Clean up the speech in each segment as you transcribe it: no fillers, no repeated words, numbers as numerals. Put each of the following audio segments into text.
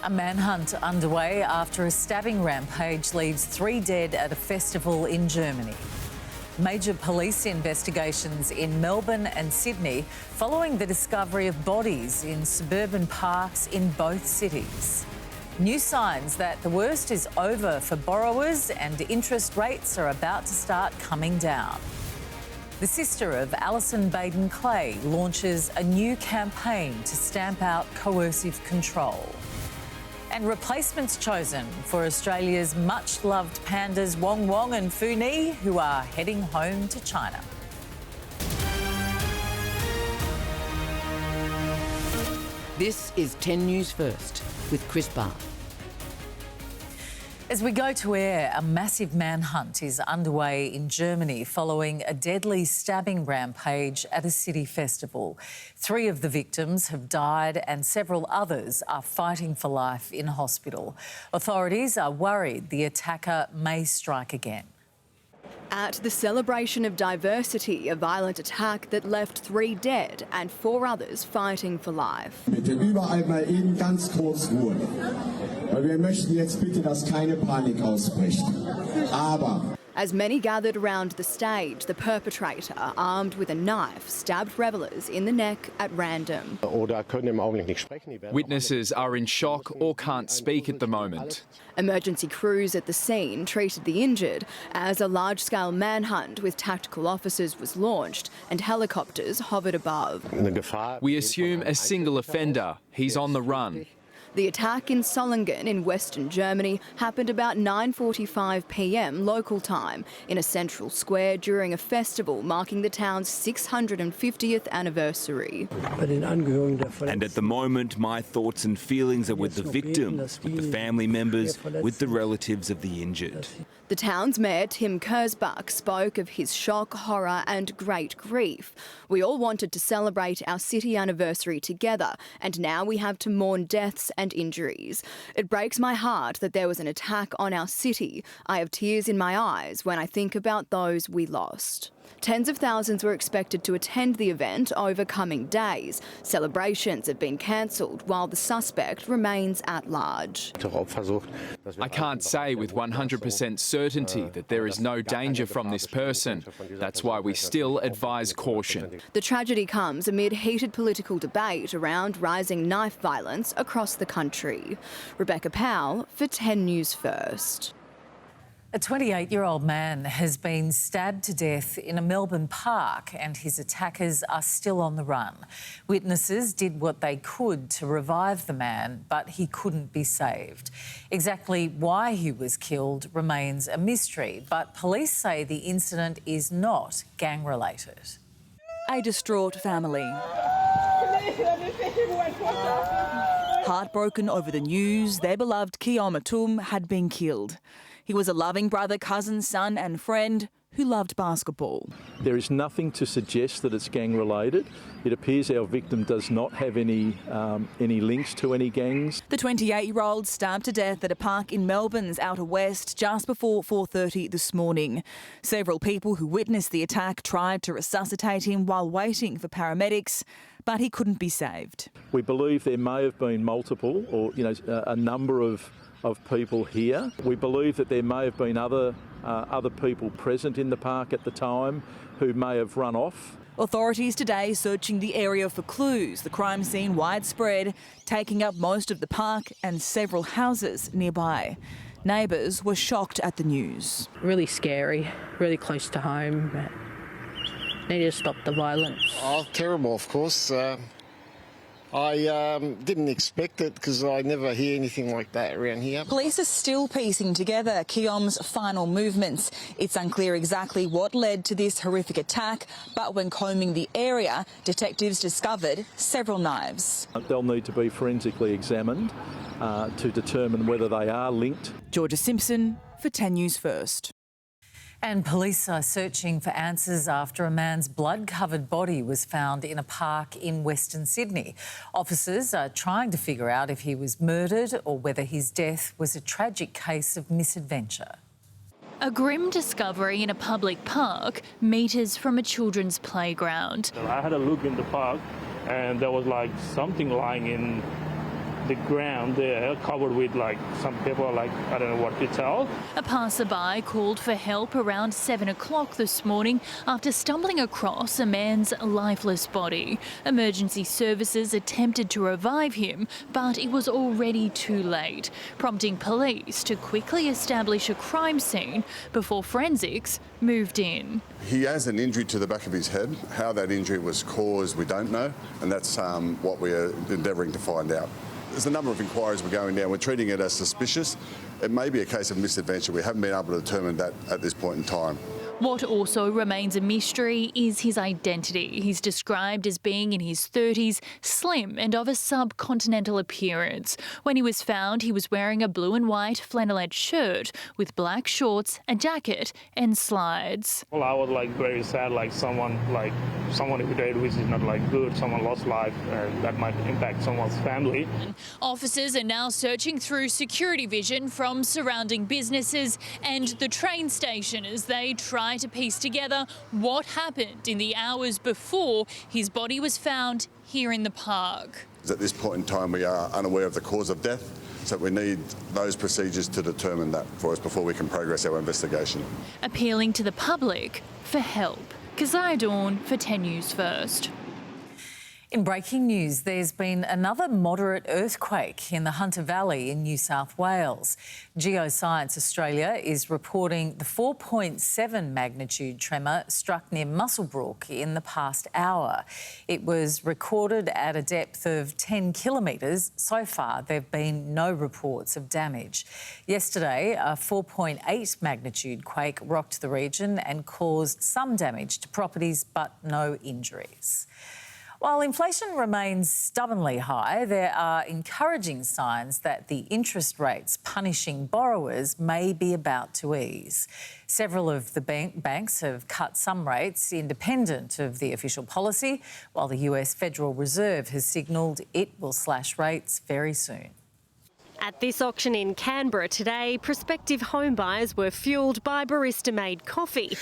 A manhunt underway after a stabbing rampage leaves 3 dead at a festival in Germany. Major police investigations in Melbourne and Sydney following the discovery of bodies in suburban parks in both cities. New signs that the worst is over for borrowers and interest rates are about to start coming down. The sister of Alison Baden-Clay launches a new campaign to stamp out coercive control. And replacements chosen for Australia's much-loved pandas Wong Wong and Fu Ni, who are heading home to China. This is 10 News First with Chris Barr. As we go to air, a massive manhunt is underway in Germany following a deadly stabbing rampage at a city festival. 3 of the victims have died and several others are fighting for life in hospital. Authorities are worried the attacker may strike again. At the celebration of diversity, a violent attack that left 3 dead and 4 others fighting for life. Bitte überall mal eben ganz kurz Ruhe. Weil wir möchten jetzt bitte, dass keine Panik ausbricht. Aber as many gathered around the stage, the perpetrator, armed with a knife, stabbed revellers in the neck at random. Witnesses are in shock or can't speak at the moment. Emergency crews at the scene treated the injured as a large-scale manhunt with tactical officers was launched and helicopters hovered above. We assume a single offender. He's on the run. The attack in Solingen in Western Germany happened about 9:45 p.m. local time in a central square during a festival marking the town's 650th anniversary. And at the moment, my thoughts and feelings are with the victims, with the family members, with the relatives of the injured. The town's mayor, Tim Kersbach, spoke of his shock, horror and great grief. We all wanted to celebrate our city anniversary together, and now we have to mourn deaths and injuries. It breaks my heart that there was an attack on our city. I have tears in my eyes when I think about those we lost. Tens of thousands were expected to attend the event over coming days. Celebrations have been cancelled while the suspect remains at large. I can't say with 100% certainty that there is no danger from this person. That's why we still advise caution. The tragedy comes amid heated political debate around rising knife violence across the country. Rebecca Powell for 10 News First. A 28-year-old man has been stabbed to death in a Melbourne park and his attackers are still on the run. Witnesses did what they could to revive the man, but he couldn't be saved. Exactly why he was killed remains a mystery, but police say the incident is not gang-related. A distraught family. Heartbroken over the news, their beloved Kiom Atum had been killed. He was a loving brother, cousin, son and friend who loved basketball. There is nothing to suggest that it's gang-related. It appears our victim does not have any links to any gangs. The 28-year-old stabbed to death at a park in Melbourne's Outer West just before 4:30 this morning. Several people who witnessed the attack tried to resuscitate him while waiting for paramedics, but he couldn't be saved. We believe there may have been multiple or a number of people here. We believe that there may have been other people present in the park at the time who may have run off. Authorities today searching the area for clues, the crime scene widespread, taking up most of the park and several houses nearby. Neighbours were shocked at the news. Really scary, really close to home. Need to stop the violence. Oh, terrible, of course. I didn't expect it because I never hear anything like that around here. Police are still piecing together Kiom's final movements. It's unclear exactly what led to this horrific attack, but when combing the area, detectives discovered several knives. They'll need to be forensically examined to determine whether they are linked. Georgia Simpson for 10 News First. And police are searching for answers after a man's blood-covered body was found in a park in Western Sydney. Officers are trying to figure out if he was murdered or whether his death was a tragic case of misadventure. A grim discovery in a public park, metres from a children's playground. I had a look in the park and there was like something lying in the ground there covered with like some paper, like I don't know what to tell. A passerby called for help around 7 o'clock this morning after stumbling across a man's lifeless body. Emergency services attempted to revive him, but it was already too late, prompting police to quickly establish a crime scene before forensics moved in. He has an injury to the back of his head. How that injury was caused, we don't know, and that's what we are endeavouring to find out. There's a number of inquiries we're going down. We're treating it as suspicious. It may be a case of misadventure. We haven't been able to determine that at this point in time. What also remains a mystery is his identity. He's described as being in his 30s, slim and of a subcontinental appearance. When he was found, he was wearing a blue and white flannelette shirt with black shorts, a jacket and slides. Well, I was like very sad, like someone who died, which is not like good. Someone lost life, and that might impact someone's family. Officers are now searching through security vision from surrounding businesses and the train station as they try to piece together what happened in the hours before his body was found here in the park. At this point in time, we are unaware of the cause of death, so we need those procedures to determine that for us before we can progress our investigation. Appealing to the public for help. Keziah Dawn for 10 News First. In breaking news, there's been another moderate earthquake in the Hunter Valley in New South Wales. Geoscience Australia is reporting the 4.7 magnitude tremor struck near Muswellbrook in the past hour. It was recorded at a depth of 10 kilometres. So far, there have been no reports of damage. Yesterday, a 4.8 magnitude quake rocked the region and caused some damage to properties but no injuries. While inflation remains stubbornly high, there are encouraging signs that the interest rates punishing borrowers may be about to ease. Several of the banks have cut some rates independent of the official policy, while the US Federal Reserve has signalled it will slash rates very soon. At this auction in Canberra today, prospective home buyers were fuelled by barista-made coffee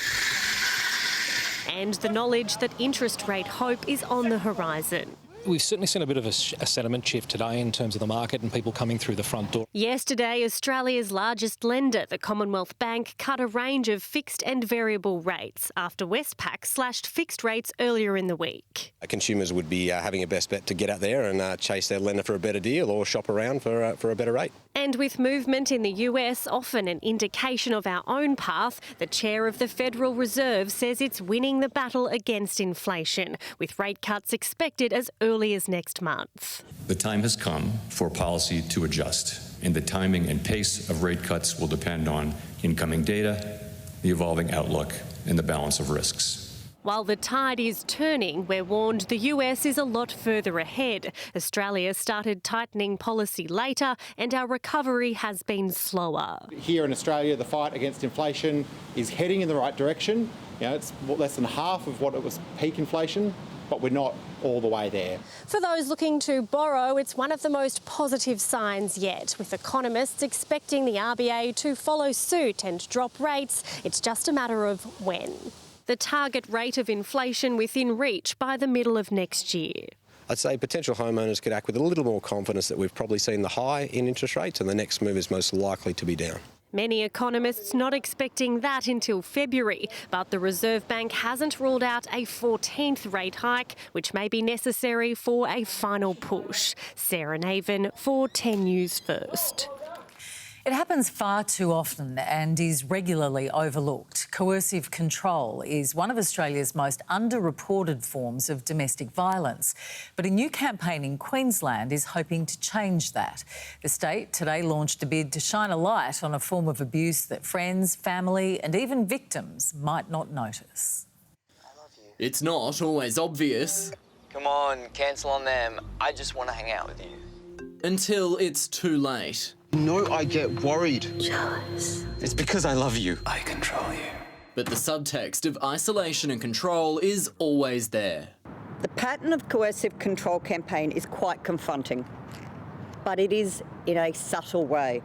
and the knowledge that interest rate hope is on the horizon. We've certainly seen a bit of a sentiment shift today in terms of the market and people coming through the front door. Yesterday, Australia's largest lender, the Commonwealth Bank, cut a range of fixed and variable rates after Westpac slashed fixed rates earlier in the week. Consumers would be having a best bet to get out there and chase their lender for a better deal or shop around for a better rate. And with movement in the US often an indication of our own path, the chair of the Federal Reserve says it's winning the battle against inflation, with rate cuts expected as early as next month. The time has come for policy to adjust, and the timing and pace of rate cuts will depend on incoming data, the evolving outlook, and the balance of risks. While the tide is turning, we're warned the US is a lot further ahead. Australia started tightening policy later and our recovery has been slower. Here in Australia, the fight against inflation is heading in the right direction. It's less than half of what it was peak inflation, but we're not all the way there. For those looking to borrow, it's one of the most positive signs yet, with economists expecting the RBA to follow suit and drop rates. It's just a matter of when. The target rate of inflation within reach by the middle of next year. I'd say potential homeowners could act with a little more confidence that we've probably seen the high in interest rates and the next move is most likely to be down. Many economists not expecting that until February, but the Reserve Bank hasn't ruled out a 14th rate hike, which may be necessary for a final push. Sarah Naven for 10 News First. It happens far too often and is regularly overlooked. Coercive control is one of Australia's most underreported forms of domestic violence. But a new campaign in Queensland is hoping to change that. The state today launched a bid to shine a light on a form of abuse that friends, family and even victims might not notice. It's not always obvious. Come on, cancel on them. I just want to hang out with you. Until it's too late. No, I get worried. Jealous. It's because I love you. I control you. But the subtext of isolation and control is always there. The pattern of coercive control campaign is quite confronting, but it is in a subtle way,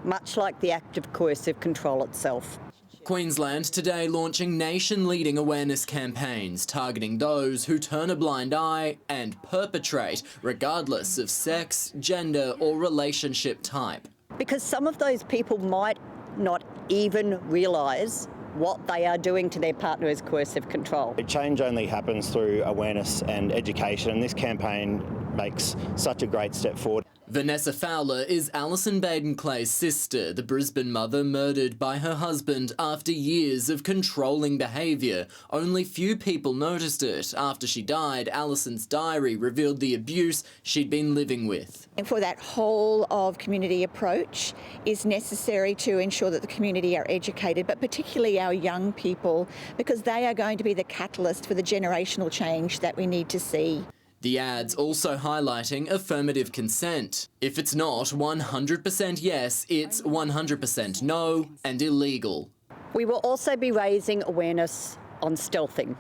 much like the act of coercive control itself. Queensland today launching nation-leading awareness campaigns targeting those who turn a blind eye and perpetrate, regardless of sex, gender or relationship type. Because some of those people might not even realise what they are doing to their partner as coercive control. Change only happens through awareness and education, and this campaign makes such a great step forward. Vanessa Fowler is Alison Baden-Clay's sister, the Brisbane mother murdered by her husband after years of controlling behaviour. Only few people noticed it. After she died, Alison's diary revealed the abuse she'd been living with. And for that whole of community approach is necessary to ensure that the community are educated, but particularly our young people, because they are going to be the catalyst for the generational change that we need to see. The ads also highlighting affirmative consent. If it's not 100% yes, it's 100% no and illegal. We will also be raising awareness on stealthing,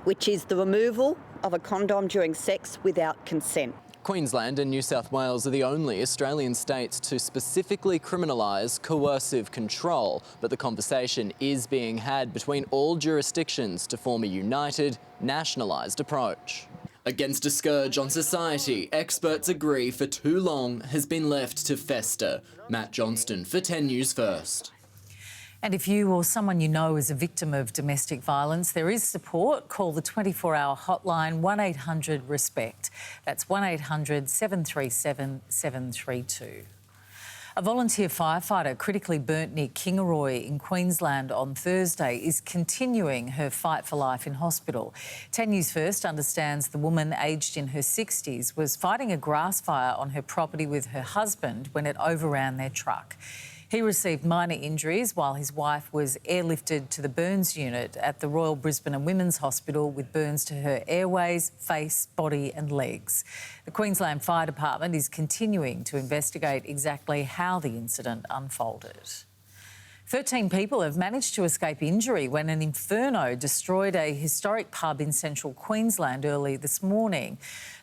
which is the removal of a condom during sex without consent. Queensland and New South Wales are the only Australian states to specifically criminalise coercive control, but the conversation is being had between all jurisdictions to form a united, nationalised approach. Against a scourge on society, experts agree for too long has been left to fester. Matt Johnston for 10 News First. And if you or someone you know is a victim of domestic violence, there is support. Call the 24-hour hotline 1-800-RESPECT. That's 1-800-737-732. A volunteer firefighter critically burnt near Kingaroy in Queensland on Thursday is continuing her fight for life in hospital. 10 News First understands the woman, aged in her 60s, was fighting a grass fire on her property with her husband when it overran their truck. He received minor injuries while his wife was airlifted to the burns unit at the Royal Brisbane and Women's Hospital with burns to her airways, face, body and legs. The Queensland Fire Department is continuing to investigate exactly how the incident unfolded. 13 people have managed to escape injury when an inferno destroyed a historic pub in central Queensland early this morning.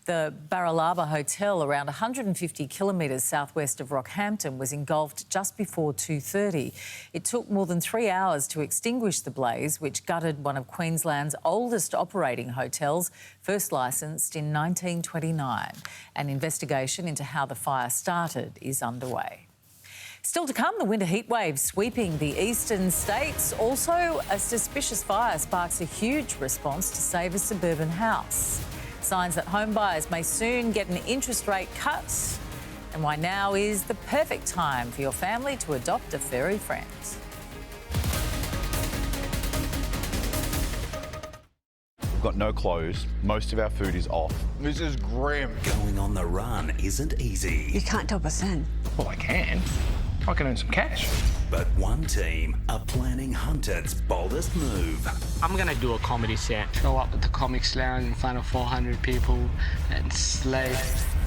The Paralympic Hotel, around 150 kilometres southwest of Rockhampton, was engulfed just before 2:30. It took more than 3 hours to extinguish the blaze, which gutted one of Queensland's oldest operating hotels, first licensed in 1929. An investigation into how the fire started is underway. Still to come, the winter heatwave sweeping the eastern states. Also, a suspicious fire sparks a huge response to save a suburban house. Signs that home buyers may soon get an interest rate cut. And why now is the perfect time for your family to adopt a furry friend. We've got no clothes. Most of our food is off. This is grim. Going on the run isn't easy. You can't top us in. Well, I can. I can earn some cash. But one team are planning Hunted's boldest move. I'm going to do a comedy set. Show up at the Comics Lounge in front of 400 people and slay.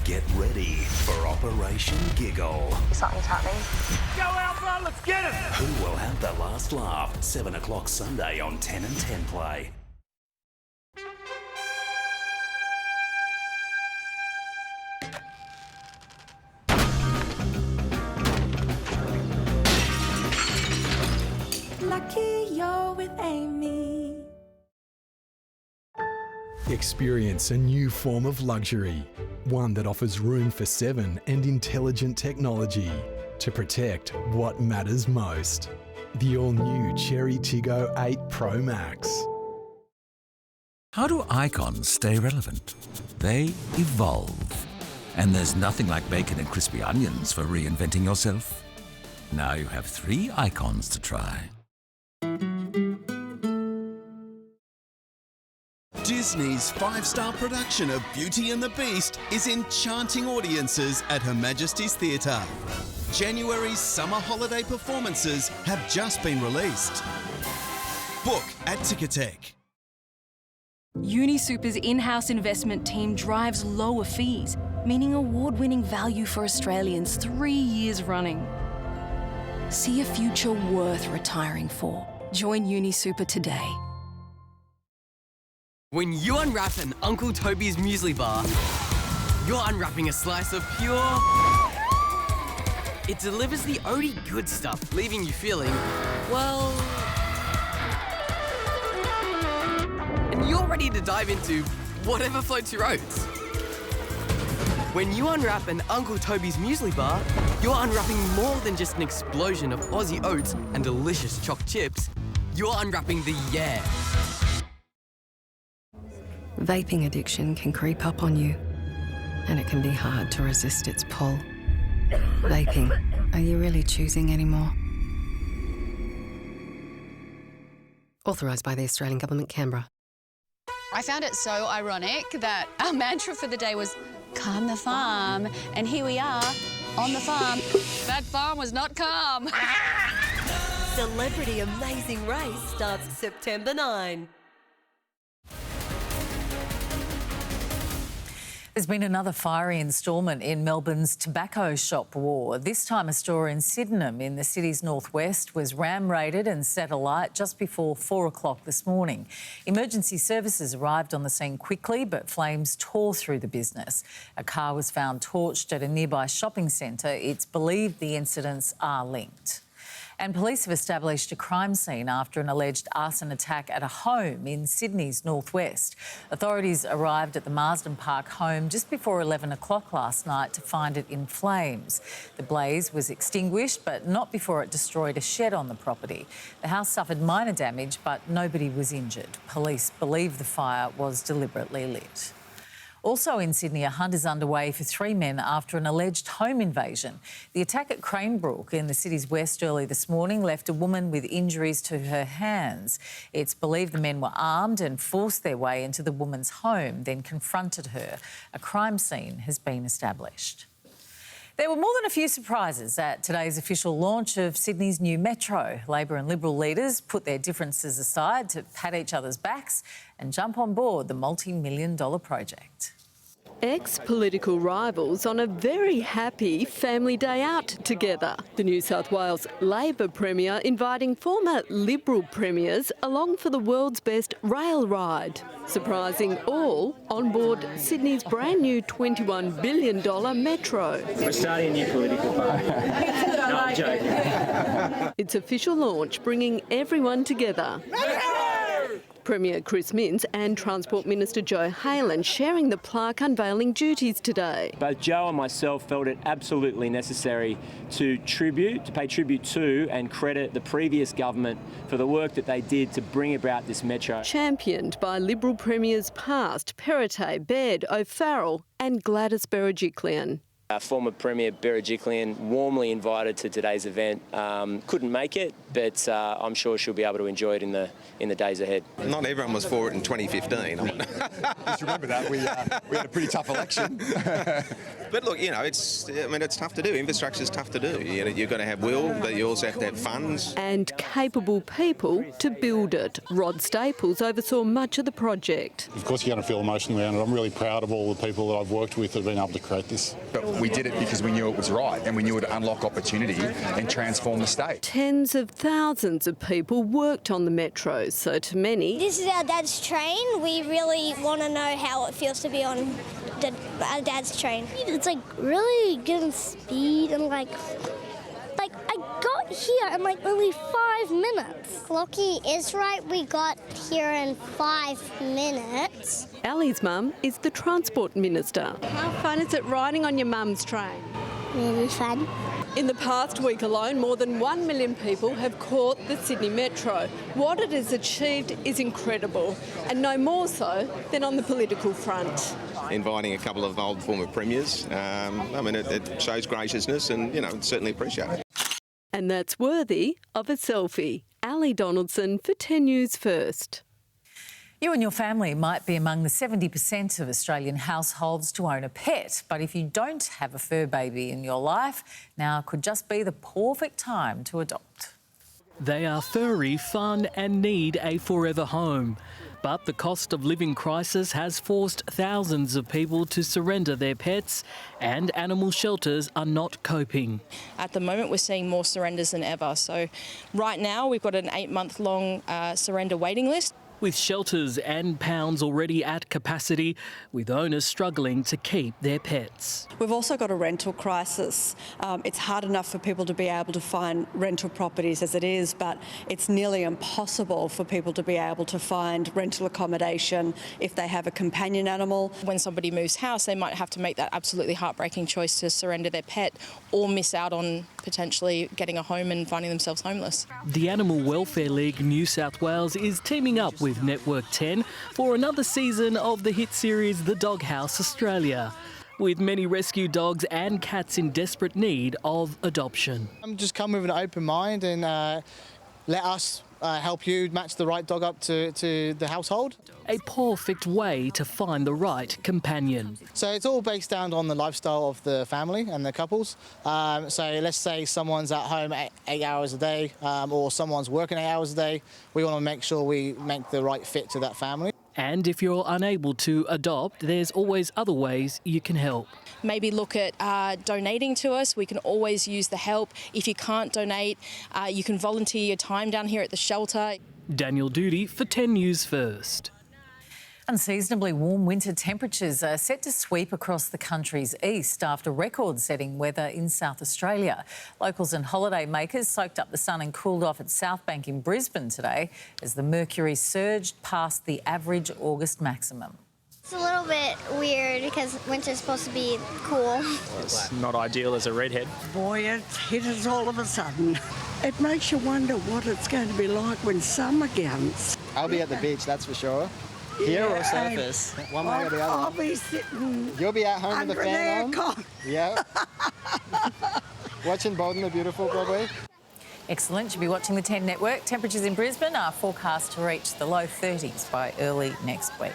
Get ready for Operation Giggle. Something's happening. Go Alpha, let's get it! Who will have the last laugh? 7 o'clock Sunday on 10 and 10 Play. Lucky you're with Amy. Experience a new form of luxury, one that offers room for 7 and intelligent technology to protect what matters most. The all-new Cherry Tiggo 8 Pro Max. How do icons stay relevant? They evolve. And there's nothing like bacon and crispy onions for reinventing yourself. Now you have 3 icons to try. Disney's 5-star production of Beauty and the Beast is enchanting audiences at Her Majesty's Theatre. January's summer holiday performances have just been released. Book at Ticketek. UniSuper's in-house investment team drives lower fees, meaning award-winning value for Australians 3 years running. See a future worth retiring for. Join UniSuper today. When you unwrap an Uncle Toby's muesli bar, you're unwrapping a slice of pure It delivers the only good stuff, leaving you feeling, well... and you're ready to dive into whatever floats your oats. When you unwrap an Uncle Toby's muesli bar, you're unwrapping more than just an explosion of Aussie oats and delicious choc chips. You're unwrapping the yeah. Vaping addiction can creep up on you, and it can be hard to resist its pull. Vaping, are you really choosing anymore? Authorised by the Australian Government, Canberra. I found it so ironic that our mantra for the day was calm the farm, and here we are on the farm. That farm was not calm. Celebrity Amazing Race starts September 9. There's been another fiery instalment in Melbourne's tobacco shop war. This time a store in Sydenham in the city's northwest was ram-raided and set alight just before 4 o'clock this morning. Emergency services arrived on the scene quickly, but flames tore through the business. A car was found torched at a nearby shopping centre. It's believed the incidents are linked. And police have established a crime scene after an alleged arson attack at a home in Sydney's northwest. Authorities arrived at the Marsden Park home just before 11 o'clock last night to find it in flames. The blaze was extinguished, but not before it destroyed a shed on the property. The house suffered minor damage, but nobody was injured. Police believe the fire was deliberately lit. Also in Sydney, a hunt is underway for 3 men after an alleged home invasion. The attack at Cranebrook in the city's west early this morning left a woman with injuries to her hands. It's believed the men were armed and forced their way into the woman's home, then confronted her. A crime scene has been established. There were more than a few surprises at today's official launch of Sydney's new metro. Labor and Liberal leaders put their differences aside to pat each other's backs and jump on board the multi-million-dollar project. Ex-political rivals on a very happy family day out together. The New South Wales Labor Premier inviting former Liberal Premiers along for the world's best rail ride. Surprising all on board Sydney's brand new $21 billion metro. We're starting a new political party. No, I'm joking. Its official launch bringing everyone together. Premier Chris Minns and Transport Minister Joe Halen sharing the plaque unveiling duties today. Both Joe and myself felt it absolutely necessary to pay tribute to and credit the previous government for the work that they did to bring about this metro. Championed by Liberal Premiers past Perrottet, Baird, O'Farrell and Gladys Berejiklian. Former Premier Berejiklian warmly invited to today's event. Couldn't make it, but I'm sure she'll be able to enjoy it in the days ahead. Not everyone was for it in 2015. Just remember that we had a pretty tough election. But look, you know, it's tough to do. Infrastructure's tough to do. You've got to have will, but you also have to have funds. And capable people to build it. Rod Staples oversaw much of the project. Of course you're going to feel emotionally around it. I'm really proud of all the people that I've worked with that have been able to create this. But we did it because we knew it was right and we knew it would unlock opportunity and transform the state. Tens of thousands of people worked on the metro, so to many... This is our dad's train. We really want to know how it feels to be on our dad's train. It's like really good speed and like I got here in like only 5 minutes. Lockie is right, we got here in 5 minutes. Ali's mum is the Transport Minister. How fun is it riding on your mum's train? Really fun. In the past week alone, more than 1 million people have caught the Sydney Metro. What it has achieved is incredible, and no more so than on the political front. Inviting a couple of old former premiers, it shows graciousness and, it's certainly appreciated. And that's worthy of a selfie. Ali Donaldson for 10 News First. You and your family might be among the 70% of Australian households to own a pet, but if you don't have a fur baby in your life, now could just be the perfect time to adopt. They are furry, fun and need a forever home. But the cost of living crisis has forced thousands of people to surrender their pets, and animal shelters are not coping. At the moment, we're seeing more surrenders than ever. So right now, we've got an 8-month-long surrender waiting list. With shelters and pounds already at capacity, with owners struggling to keep their pets. We've also got a rental crisis. It's hard enough for people to be able to find rental properties as it is, but it's nearly impossible for people to be able to find rental accommodation if they have a companion animal. When somebody moves house, they might have to make that absolutely heartbreaking choice to surrender their pet or miss out on potentially getting a home and finding themselves homeless. The Animal Welfare League New South Wales is teaming up with Network 10 for another season of the hit series The Doghouse Australia, with many rescue dogs and cats in desperate need of adoption. Just come with an open mind and let us help you match the right dog up to the household. A perfect way to find the right companion. So it's all based down on the lifestyle of the family and the couples. So let's say someone's at home 8 hours a day or someone's working 8 hours a day. We want to make sure we make the right fit to that family. And if you're unable to adopt, there's always other ways you can help. Maybe look at donating to us. We can always use the help. If you can't donate, you can volunteer your time down here at the shelter. Daniel Doody for 10 News First. Unseasonably warm winter temperatures are set to sweep across the country's east after record-setting weather in South Australia. Locals and holiday makers soaked up the sun and cooled off at South Bank in Brisbane today as the mercury surged past the average August maximum. It's a little bit weird because winter's supposed to be cool. It's not ideal as a redhead. Boy, it's hit us all of a sudden. It makes you wonder what it's going to be like when summer comes. I'll be at the beach, that's for sure. Here or surface? One way or the other. I'll be sitting. You'll be at home with the fan on? Yeah. Watching Bold and the Beautiful, probably. Excellent. You'll be watching the 10 Network. Temperatures in Brisbane are forecast to reach the low 30s by early next week.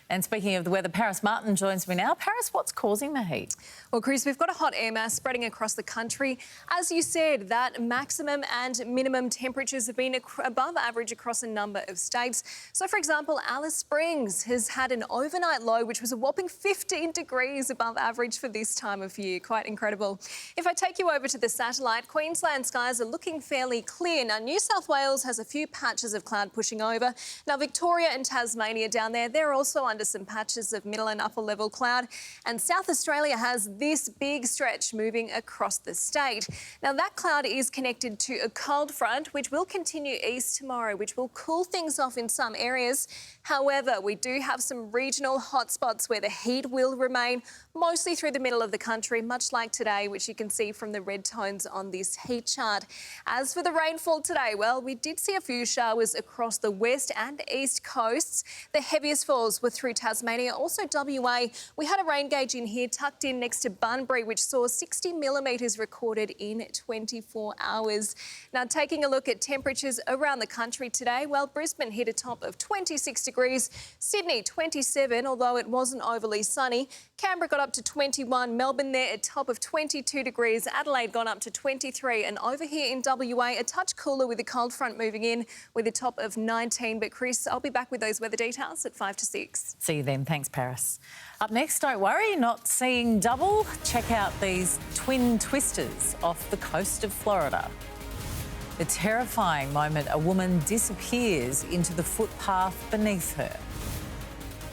And speaking of the weather, Paris Martin joins me now. Paris, what's causing the heat? Well, Chris, we've got a hot air mass spreading across the country. As you said, that maximum and minimum temperatures have been above average across a number of states. So, for example, Alice Springs has had an overnight low, which was a whopping 15 degrees above average for this time of year. Quite incredible. If I take you over to the satellite, Queensland skies are looking fairly clear. Now, New South Wales has a few patches of cloud pushing over. Now, Victoria and Tasmania down there, they're also under some patches of middle and upper level cloud. And South Australia has this big stretch moving across the state. Now, that cloud is connected to a cold front, which will continue east tomorrow, which will cool things off in some areas. However, we do have some regional hotspots where the heat will remain, mostly through the middle of the country, much like today, which you can see from the red tones on this heat chart. As for the rainfall today, well, we did see a few showers across the west and east coasts. The heaviest falls were through Tasmania, also WA. We had a rain gauge in here tucked in next to Bunbury, which saw 60 millimetres recorded in 24 hours. Now, taking a look at temperatures around the country today, well, Brisbane hit a top of 26 degrees, Sydney 27, although it wasn't overly sunny. Canberra got up to 21, Melbourne there a top of 22 degrees, Adelaide gone up to 23, and over here in WA, a touch cooler with the cold front moving in with a top of 19. But Chris, I'll be back with those weather details at 5 to 6. See you then. Thanks, Paris. Up next, don't worry, you're not seeing double. Check out these twin twisters off the coast of Florida. The terrifying moment a woman disappears into the footpath beneath her.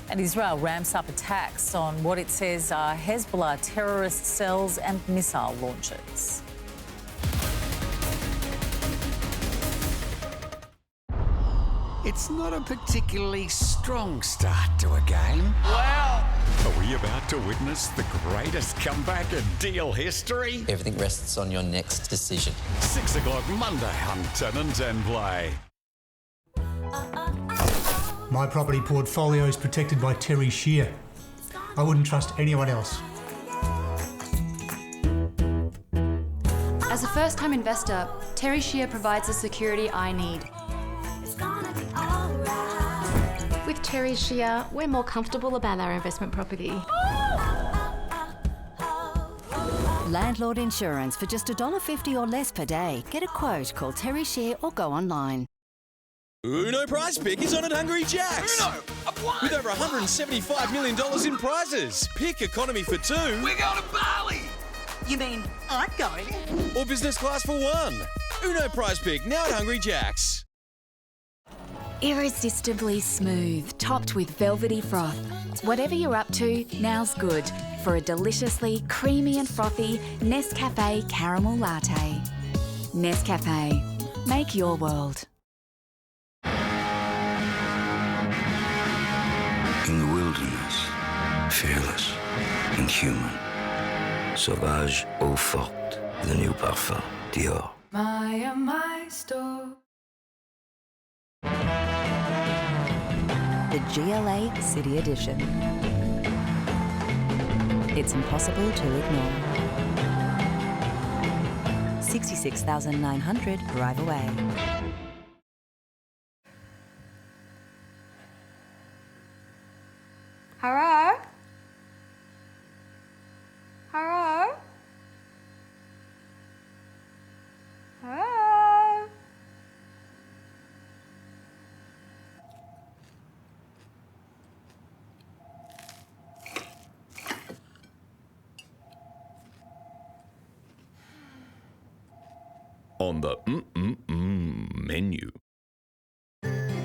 And Israel ramps up attacks on what it says are Hezbollah terrorist cells and missile launchers. It's not a particularly strong start to a game. Wow! Are we about to witness the greatest comeback in deal history? Everything rests on your next decision. 6 o'clock Monday on 10 and 10 Play. My property portfolio is protected by Terry Shear. I wouldn't trust anyone else. As a first-time investor, Terry Shear provides the security I need. With Terry Shear, we're more comfortable about our investment property. Landlord insurance for just $1.50 or less per day. Get a quote, call Terry Shear or go online. Uno Prize Pick is on at Hungry Jack's. Uno! I've won! With over $175 million in prizes. Pick economy for 2. We're going to Bali! You mean I'm going? Or business class for 1. Uno Prize Pick now at Hungry Jack's. Irresistibly smooth, topped with velvety froth. Whatever you're up to, now's good for a deliciously creamy and frothy Nescafe caramel latte. Nescafe. Make your world. In the wilderness, fearless and human. Sauvage eau forte, the new parfum, Dior. My store. The GLA City Edition. It's impossible to ignore. 66,900 drive away. Hello? Hello? Hello? On the menu.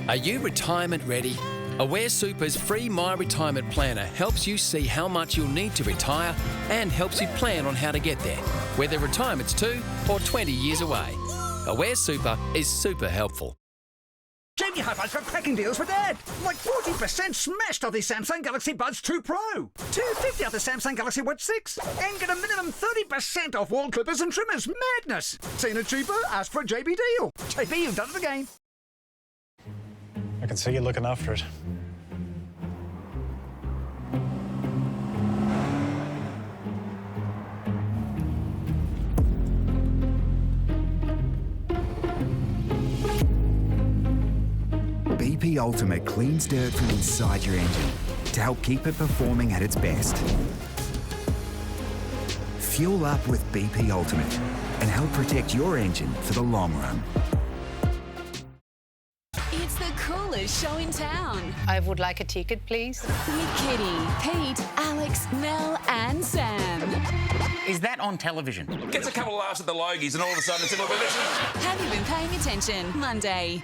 Are you retirement ready? Aware Super's free My Retirement Planner helps you see how much you'll need to retire and helps you plan on how to get there, whether retirement's 2 or 20 years away. Aware Super is super helpful. Jamie Hi-Fi's got cracking deals for Dad. Like 40% smashed off the Samsung Galaxy Buds 2 Pro. $250 off the Samsung Galaxy Watch 6. And get a minimum 30% off wall clippers and trimmers. Madness. Seen it cheaper? Ask for a JB deal. JB, you've done it again. I can see you looking after it. BP Ultimate cleans dirt from inside your engine to help keep it performing at its best. Fuel up with BP Ultimate and help protect your engine for the long run. It's the coolest show in town. I would like a ticket, please. With Kitty, Pete, Alex, Mel and Sam. Is that on television? Gets a couple of laughs at the Logies and all of a sudden it's in a religion. Have you been paying attention? Monday.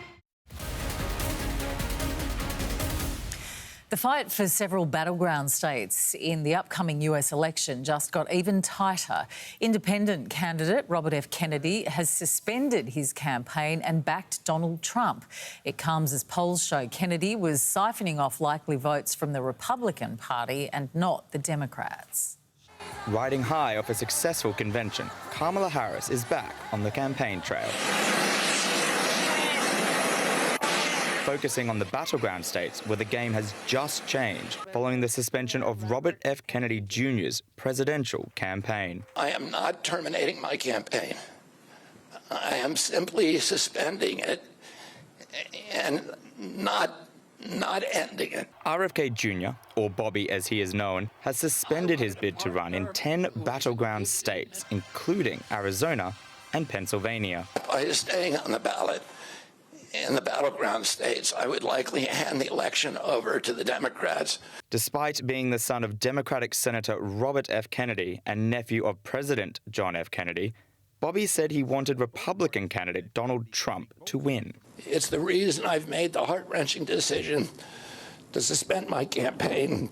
The fight for several battleground states in the upcoming US election just got even tighter. Independent candidate Robert F. Kennedy has suspended his campaign and backed Donald Trump. It comes as polls show Kennedy was siphoning off likely votes from the Republican Party and not the Democrats. Riding high off a successful convention, Kamala Harris is back on the campaign trail. Focusing on the battleground states where the game has just changed following the suspension of Robert F. Kennedy Jr.'s presidential campaign. I am not terminating my campaign. I am simply suspending it and not ending it. RFK Jr., or Bobby as he is known, has suspended his bid to run in 10 battleground states, including Arizona and Pennsylvania. By staying on the ballot in the battleground states, I would likely hand the election over to the Democrats. Despite being the son of Democratic Senator Robert F. Kennedy and nephew of President John F. Kennedy, Bobby said he wanted Republican candidate Donald Trump to win. It's the reason I've made the heart-wrenching decision to suspend my campaign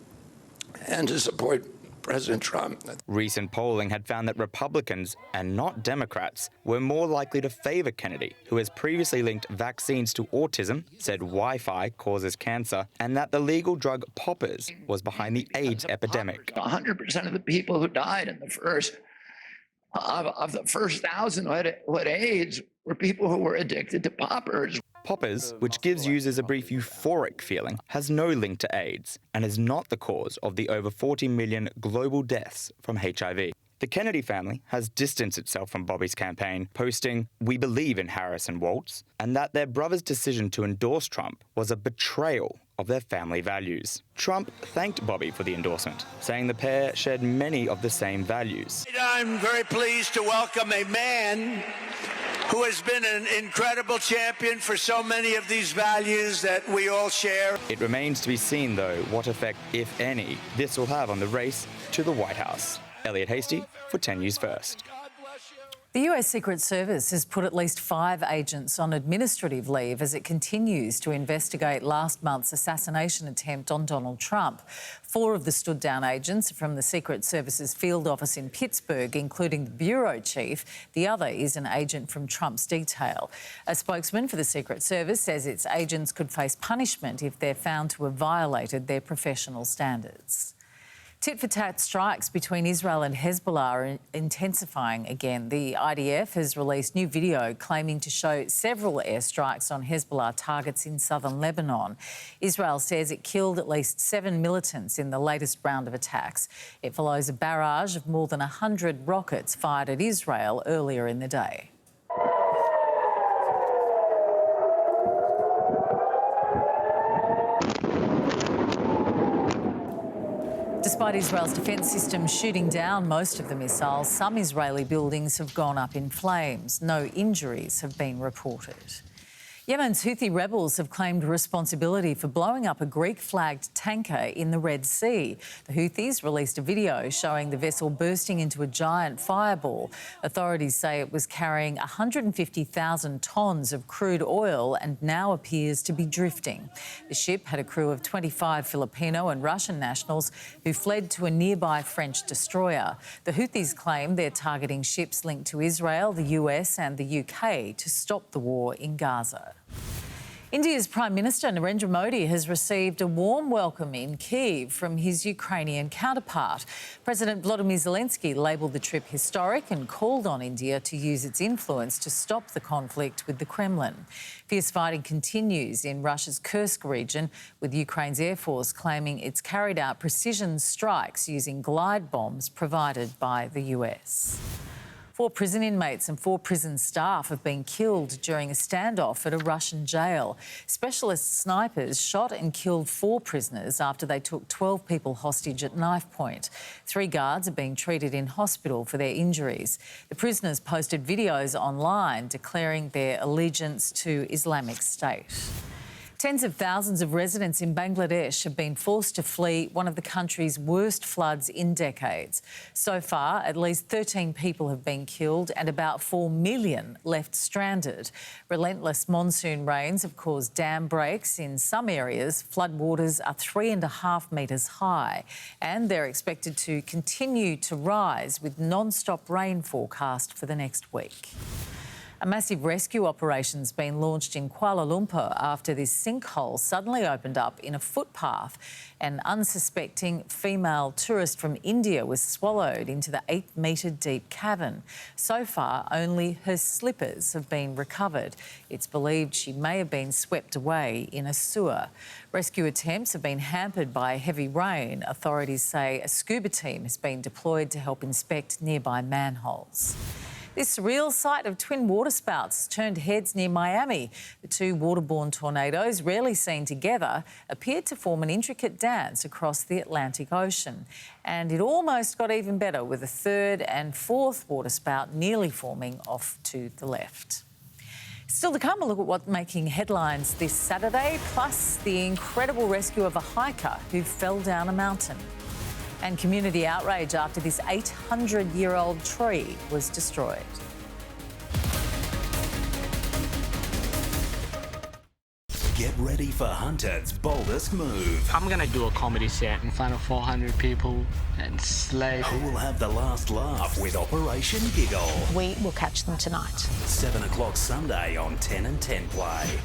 and to support President Trump. Recent polling had found that Republicans, and not Democrats, were more likely to favour Kennedy, who has previously linked vaccines to autism, said Wi-Fi causes cancer, and that the legal drug poppers was behind the AIDS epidemic. 100% of the people who died in the first 1,000 who had AIDS were people who were addicted to poppers. Poppers, which gives users a brief euphoric feeling, has no link to AIDS and is not the cause of the over 40 million global deaths from HIV. The Kennedy family has distanced itself from Bobby's campaign, posting, "We believe in Harris and Waltz," and that their brother's decision to endorse Trump was a betrayal of their family values. Trump thanked Bobby for the endorsement, saying the pair shared many of the same values. I'm very pleased to welcome a man who has been an incredible champion for so many of these values that we all share. It remains to be seen, though, what effect, if any, this will have on the race to the White House. Elliot Hasty for 10 News First. The US Secret Service has put at least 5 agents on administrative leave as it continues to investigate last month's assassination attempt on Donald Trump. 4 of the stood-down agents are from the Secret Service's field office in Pittsburgh, including the bureau chief. The other is an agent from Trump's detail. A spokesman for the Secret Service says its agents could face punishment if they're found to have violated their professional standards. Tit-for-tat strikes between Israel and Hezbollah are intensifying again. The IDF has released new video claiming to show several airstrikes on Hezbollah targets in southern Lebanon. Israel says it killed at least 7 militants in the latest round of attacks. It follows a barrage of more than 100 rockets fired at Israel earlier in the day. Despite Israel's defence system shooting down most of the missiles, some Israeli buildings have gone up in flames. No injuries have been reported. Yemen's Houthi rebels have claimed responsibility for blowing up a Greek-flagged tanker in the Red Sea. The Houthis released a video showing the vessel bursting into a giant fireball. Authorities say it was carrying 150,000 tonnes of crude oil and now appears to be drifting. The ship had a crew of 25 Filipino and Russian nationals who fled to a nearby French destroyer. The Houthis claim they're targeting ships linked to Israel, the US and the UK to stop the war in Gaza. India's Prime Minister Narendra Modi has received a warm welcome in Kyiv from his Ukrainian counterpart. President Volodymyr Zelensky labelled the trip historic and called on India to use its influence to stop the conflict with the Kremlin. Fierce fighting continues in Russia's Kursk region, with Ukraine's Air Force claiming it's carried out precision strikes using glide bombs provided by the US. 4 prison inmates and 4 prison staff have been killed during a standoff at a Russian jail. Specialist snipers shot and killed 4 prisoners after they took 12 people hostage at knife point. 3 guards are being treated in hospital for their injuries. The prisoners posted videos online declaring their allegiance to Islamic State. Tens of thousands of residents in Bangladesh have been forced to flee one of the country's worst floods in decades. So far, at least 13 people have been killed and about 4 million left stranded. Relentless monsoon rains have caused dam breaks in some areas. Floodwaters are 3.5 metres high and they're expected to continue to rise with non-stop rain forecast for the next week. A massive rescue operation's been launched in Kuala Lumpur after this sinkhole suddenly opened up in a footpath. An unsuspecting female tourist from India was swallowed into the 8-metre deep cavern. So far, only her slippers have been recovered. It's believed she may have been swept away in a sewer. Rescue attempts have been hampered by heavy rain. Authorities say a scuba team has been deployed to help inspect nearby manholes. This surreal sight of twin waterspouts turned heads near Miami. The 2 waterborne tornadoes, rarely seen together, appeared to form an intricate dance across the Atlantic Ocean. And it almost got even better with a 3rd and 4th waterspout nearly forming off to the left. Still to come, a look at what's making headlines this Saturday, plus the incredible rescue of a hiker who fell down a mountain. And community outrage after this 800-year-old tree was destroyed. Get ready for Hunter's boldest move. I'm going to do a comedy set in front of 400 people and slay. Who will have the last laugh with Operation Giggle? We will catch them tonight. 7 o'clock Sunday on 10 and 10 Play.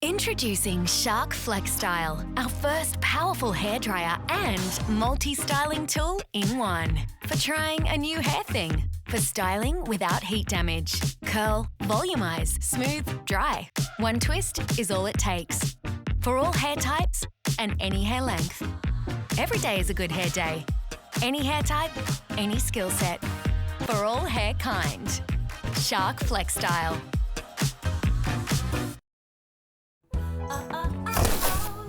Introducing Shark Flex Style, our first powerful hairdryer and multi-styling tool in one. For trying a new hair thing. For styling without heat damage. Curl, volumize, smooth, dry. One twist is all it takes. For all hair types and any hair length. Every day is a good hair day. Any hair type, any skill set. For all hair kind. Shark Flex Style.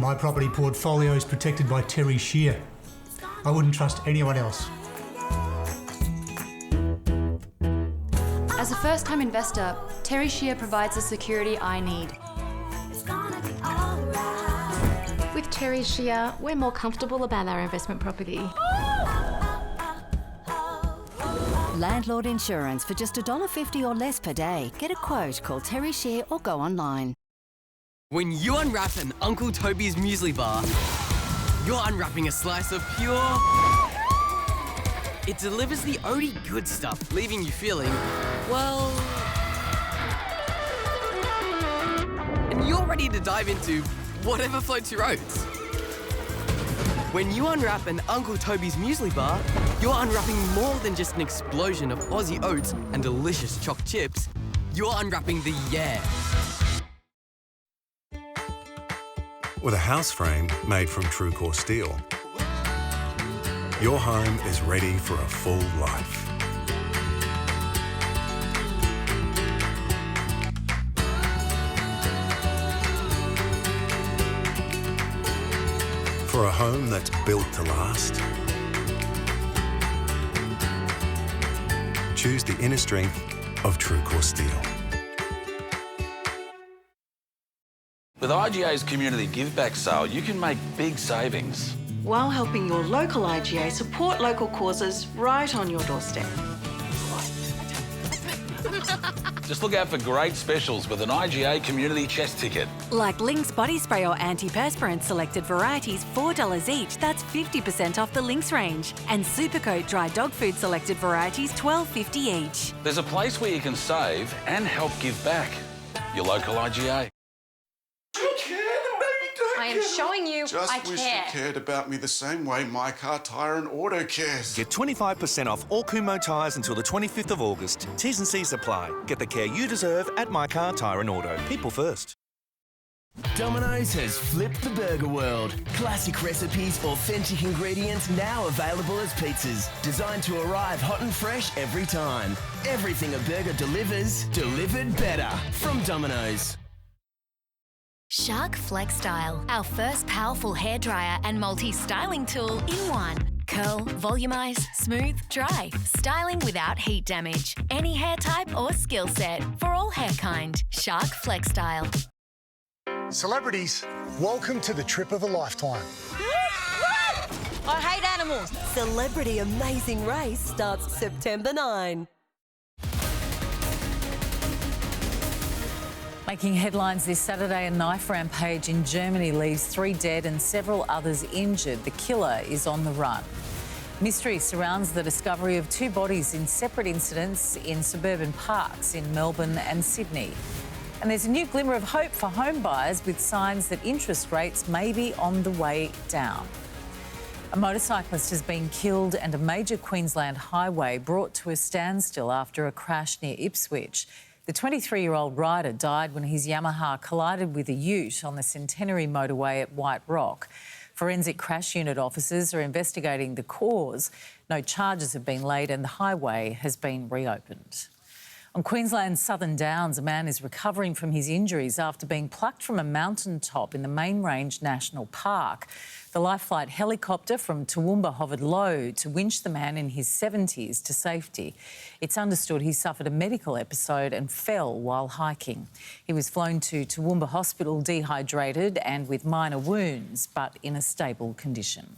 My property portfolio is protected by Terry Shear. I wouldn't trust anyone else. As a first-time investor, Terry Shear provides the security I need. With Terry Shear, we're more comfortable about our investment property. Landlord insurance for just $1.50 or less per day. Get a quote, call Terry Shear or go online. When you unwrap an Uncle Toby's muesli bar, you're unwrapping a slice of pure... It delivers the only good stuff, leaving you feeling, well... And you're ready to dive into whatever floats your oats. When you unwrap an Uncle Toby's muesli bar, you're unwrapping more than just an explosion of Aussie oats and delicious choc chips. You're unwrapping the yeah. With a house frame made from true core steel, your home is ready for a full life. For a home that's built to last, choose the inner strength of true core steel. With IGA's Community Give Back sale, you can make big savings. While helping your local IGA support local causes right on your doorstep. Just look out for great specials with an IGA Community Chest ticket. Like Lynx body spray or antiperspirant selected varieties, $4 each. That's 50% off the Lynx range. And Supercoat dry dog food selected varieties, $12.50 each. There's a place where you can save and help give back. Your local IGA. I am showing you I Just wish care. you cared about me the same way My Car Tyre and Auto cares. Get 25% off all Kumho tyres until the 25th of August. T's and C's apply. Get the care you deserve at My Car Tyre and Auto. People first. Domino's has flipped the burger world. Classic recipes, authentic ingredients, now available as pizzas. Designed to arrive hot and fresh every time. Everything a burger delivers, delivered better. From Domino's. Shark Flex Style, our first powerful hairdryer and multi-styling tool in one. Curl, volumize, smooth, dry. Styling without heat damage. Any hair type or skill set for all hair kind. Shark Flex Style. Celebrities, welcome to the trip of a lifetime. I hate animals. Celebrity Amazing Race starts September 9. Making headlines this Saturday, a knife rampage in Germany leaves 3 dead and several others injured. The killer is on the run. Mystery surrounds the discovery of 2 bodies in separate incidents in suburban parks in Melbourne and Sydney. And there's a new glimmer of hope for home buyers with signs that interest rates may be on the way down. A motorcyclist has been killed and a major Queensland highway brought to a standstill after a crash near Ipswich. The 23-year-old rider died when his Yamaha collided with a ute on the Centenary motorway at White Rock. Forensic crash unit officers are investigating the cause. No charges have been laid and the highway has been reopened. On Queensland's Southern Downs, a man is recovering from his injuries after being plucked from a mountaintop in the Main Range National Park. The life flight helicopter from Toowoomba hovered low to winch the man in his 70s to safety. It's understood he suffered a medical episode and fell while hiking. He was flown to Toowoomba Hospital dehydrated and with minor wounds, but in a stable condition.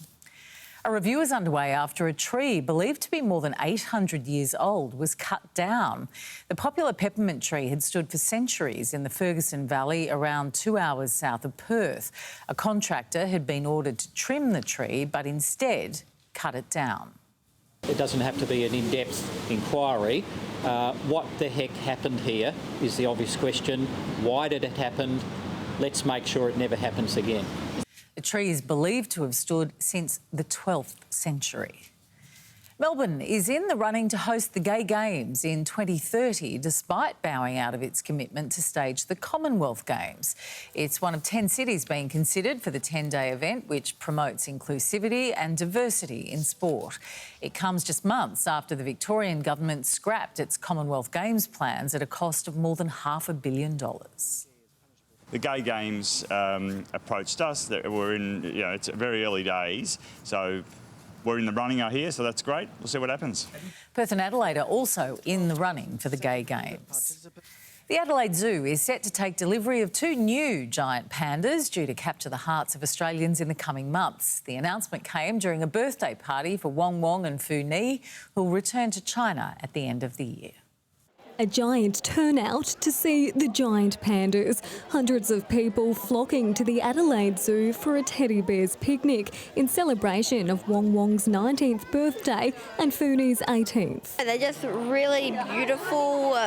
A review is underway after a tree believed to be more than 800 years old was cut down. The popular peppermint tree had stood for centuries in the Ferguson Valley around 2 hours south of Perth. A contractor had been ordered to trim the tree but instead cut it down. It doesn't have to be an in-depth inquiry. What the heck happened here is the obvious question. Why did it happen? Let's make sure it never happens again. The tree is believed to have stood since the 12th century. Melbourne is in the running to host the Gay Games in 2030, despite bowing out of its commitment to stage the Commonwealth Games. It's one of 10 cities being considered for the 10-day event, which promotes inclusivity and diversity in sport. It comes just months after the Victorian government scrapped its Commonwealth Games plans at a cost of more than $500 million. The Gay Games approached us. We're in, it's very early days, so we're in the running out here, so that's great. We'll see what happens. Perth and Adelaide are also in the running for the Gay Games. The Adelaide Zoo is set to take delivery of 2 new giant pandas due to capture the hearts of Australians in the coming months. The announcement came during a birthday party for Wong Wong and Fu Ni, who will return to China at the end of the year. A giant turnout to see the giant pandas. Hundreds of people flocking to the Adelaide Zoo for a teddy bear's picnic in celebration of Wong Wong's 19th birthday and Funi's 18th. They're just really beautiful.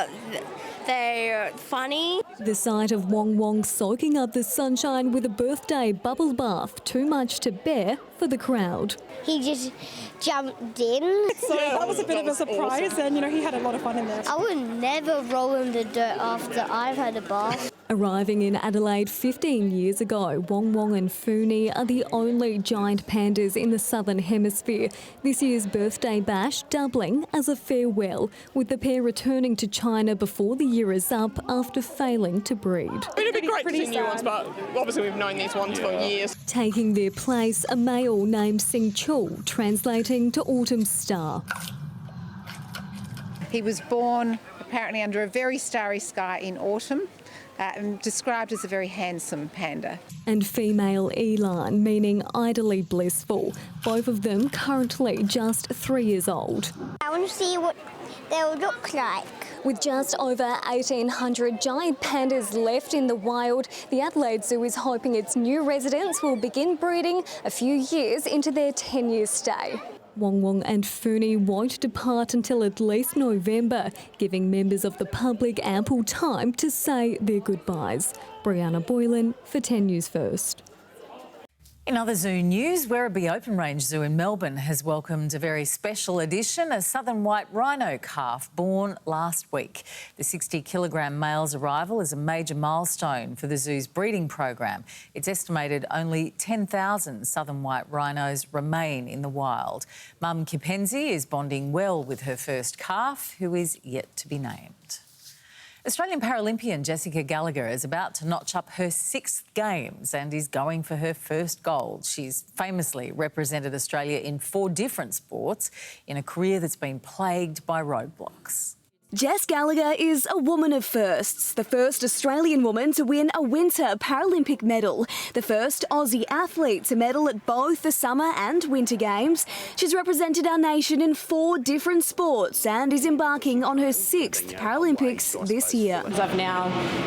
They're funny. The sight of Wong Wong soaking up the sunshine with a birthday bubble bath, too much to bear for the crowd. He just jumped in. So that was a bit of a surprise, awesome. And he had a lot of fun in there. I would never roll in the dirt after I've had a bath. Arriving in Adelaide 15 years ago, Wong Wong and Fu Ni are the only giant pandas in the Southern Hemisphere. This year's birthday bash doubling as a farewell, with the pair returning to China before the year is up after failing to breed. It'd be great to see new ones, but obviously we've known these ones for years. Taking their place, a male named Sing Chul, translating to Autumn Star. He was born apparently under a very starry sky in autumn. And described as a very handsome panda. And female Elan, meaning idly blissful. Both of them currently just 3 years old. I want to see what they'll look like. With just over 1,800 giant pandas left in the wild, the Adelaide Zoo is hoping its new residents will begin breeding a few years into their 10-year stay. Wong Wong and Fu Ni won't depart until at least November, giving members of the public ample time to say their goodbyes. Brianna Boylan for 10 News First. In other zoo news, Werribee Open Range Zoo in Melbourne has welcomed a very special addition, a southern white rhino calf born last week. The 60-kilogram male's arrival is a major milestone for the zoo's breeding program. It's estimated only 10,000 southern white rhinos remain in the wild. Mum Kipenzi is bonding well with her first calf, who is yet to be named. Australian Paralympian Jessica Gallagher is about to notch up her 6th Games and is going for her first gold. She's famously represented Australia in 4 different sports in a career that's been plagued by roadblocks. Jess Gallagher is a woman of firsts, the first Australian woman to win a Winter Paralympic medal, the first Aussie athlete to medal at both the Summer and Winter Games. She's represented our nation in 4 different sports and is embarking on her 6th Paralympics this year. I've now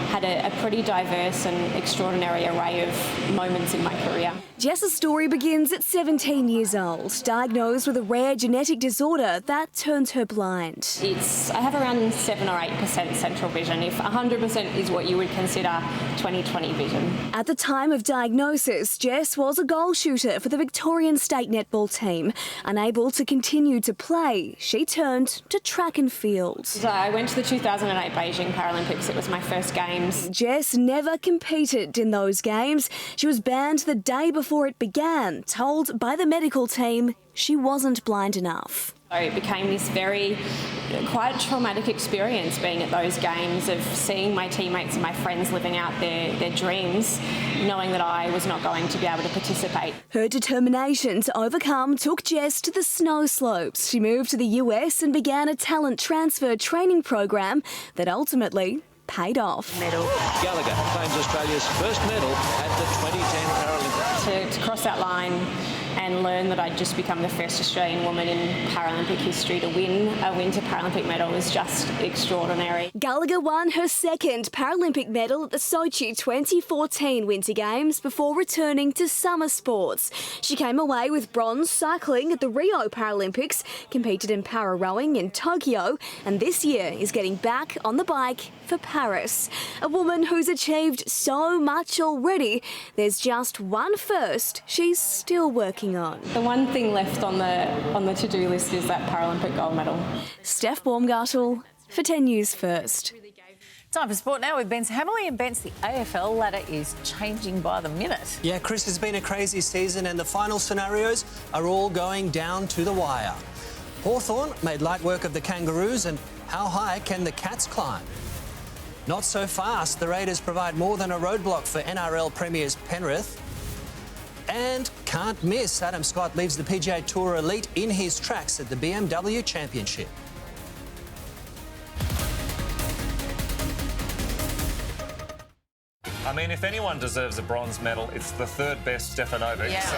had a pretty diverse and extraordinary array of moments in my career. Jess's story begins at 17 years old, diagnosed with a rare genetic disorder that turned her blind. I have around 7 or 8% central vision, if 100% is what you would consider 20/20 vision. At the time of diagnosis, Jess was a goal shooter for the Victorian State Netball team. Unable to continue to play, she turned to track and field. So I went to the 2008 Beijing Paralympics. It was my first Games. Jess never competed in those games. She was banned the day before it began, told by the medical team she wasn't blind enough. So it became this quite traumatic experience being at those games, of seeing my teammates and my friends living out their dreams, knowing that I was not going to be able to participate. Her determination to overcome took Jess to the snow slopes. She moved to the US and began a talent transfer training program that ultimately paid off. Gallagher claims Australia's first medal at the 2010 Paralympics. To cross that line and learn that I'd just become the first Australian woman in Paralympic history to win a Winter Paralympic medal was just extraordinary. Gallagher won her 2nd Paralympic medal at the Sochi 2014 Winter Games before returning to summer sports. She came away with bronze cycling at the Rio Paralympics, competed in para rowing in Tokyo, and this year is getting back on the bike for Paris. A woman who's achieved so much already, there's just one first she's still working on. The one thing left on the to-do list is that Paralympic gold medal. Steph Baumgartel for 10 News First. Time for sport now with Bence Hamerli. And Bence, the AFL ladder is changing by the minute. Yeah, Chris, it's been a crazy season and the final scenarios are all going down to the wire. Hawthorn made light work of the Kangaroos, and how high can the Cats climb? Not so fast. The Raiders provide more than a roadblock for NRL premiers Penrith. And can't miss, Adam Scott leaves the PGA Tour elite in his tracks at the BMW Championship. mean, if anyone deserves a bronze medal, it's the third best Stefanovic. Yeah. So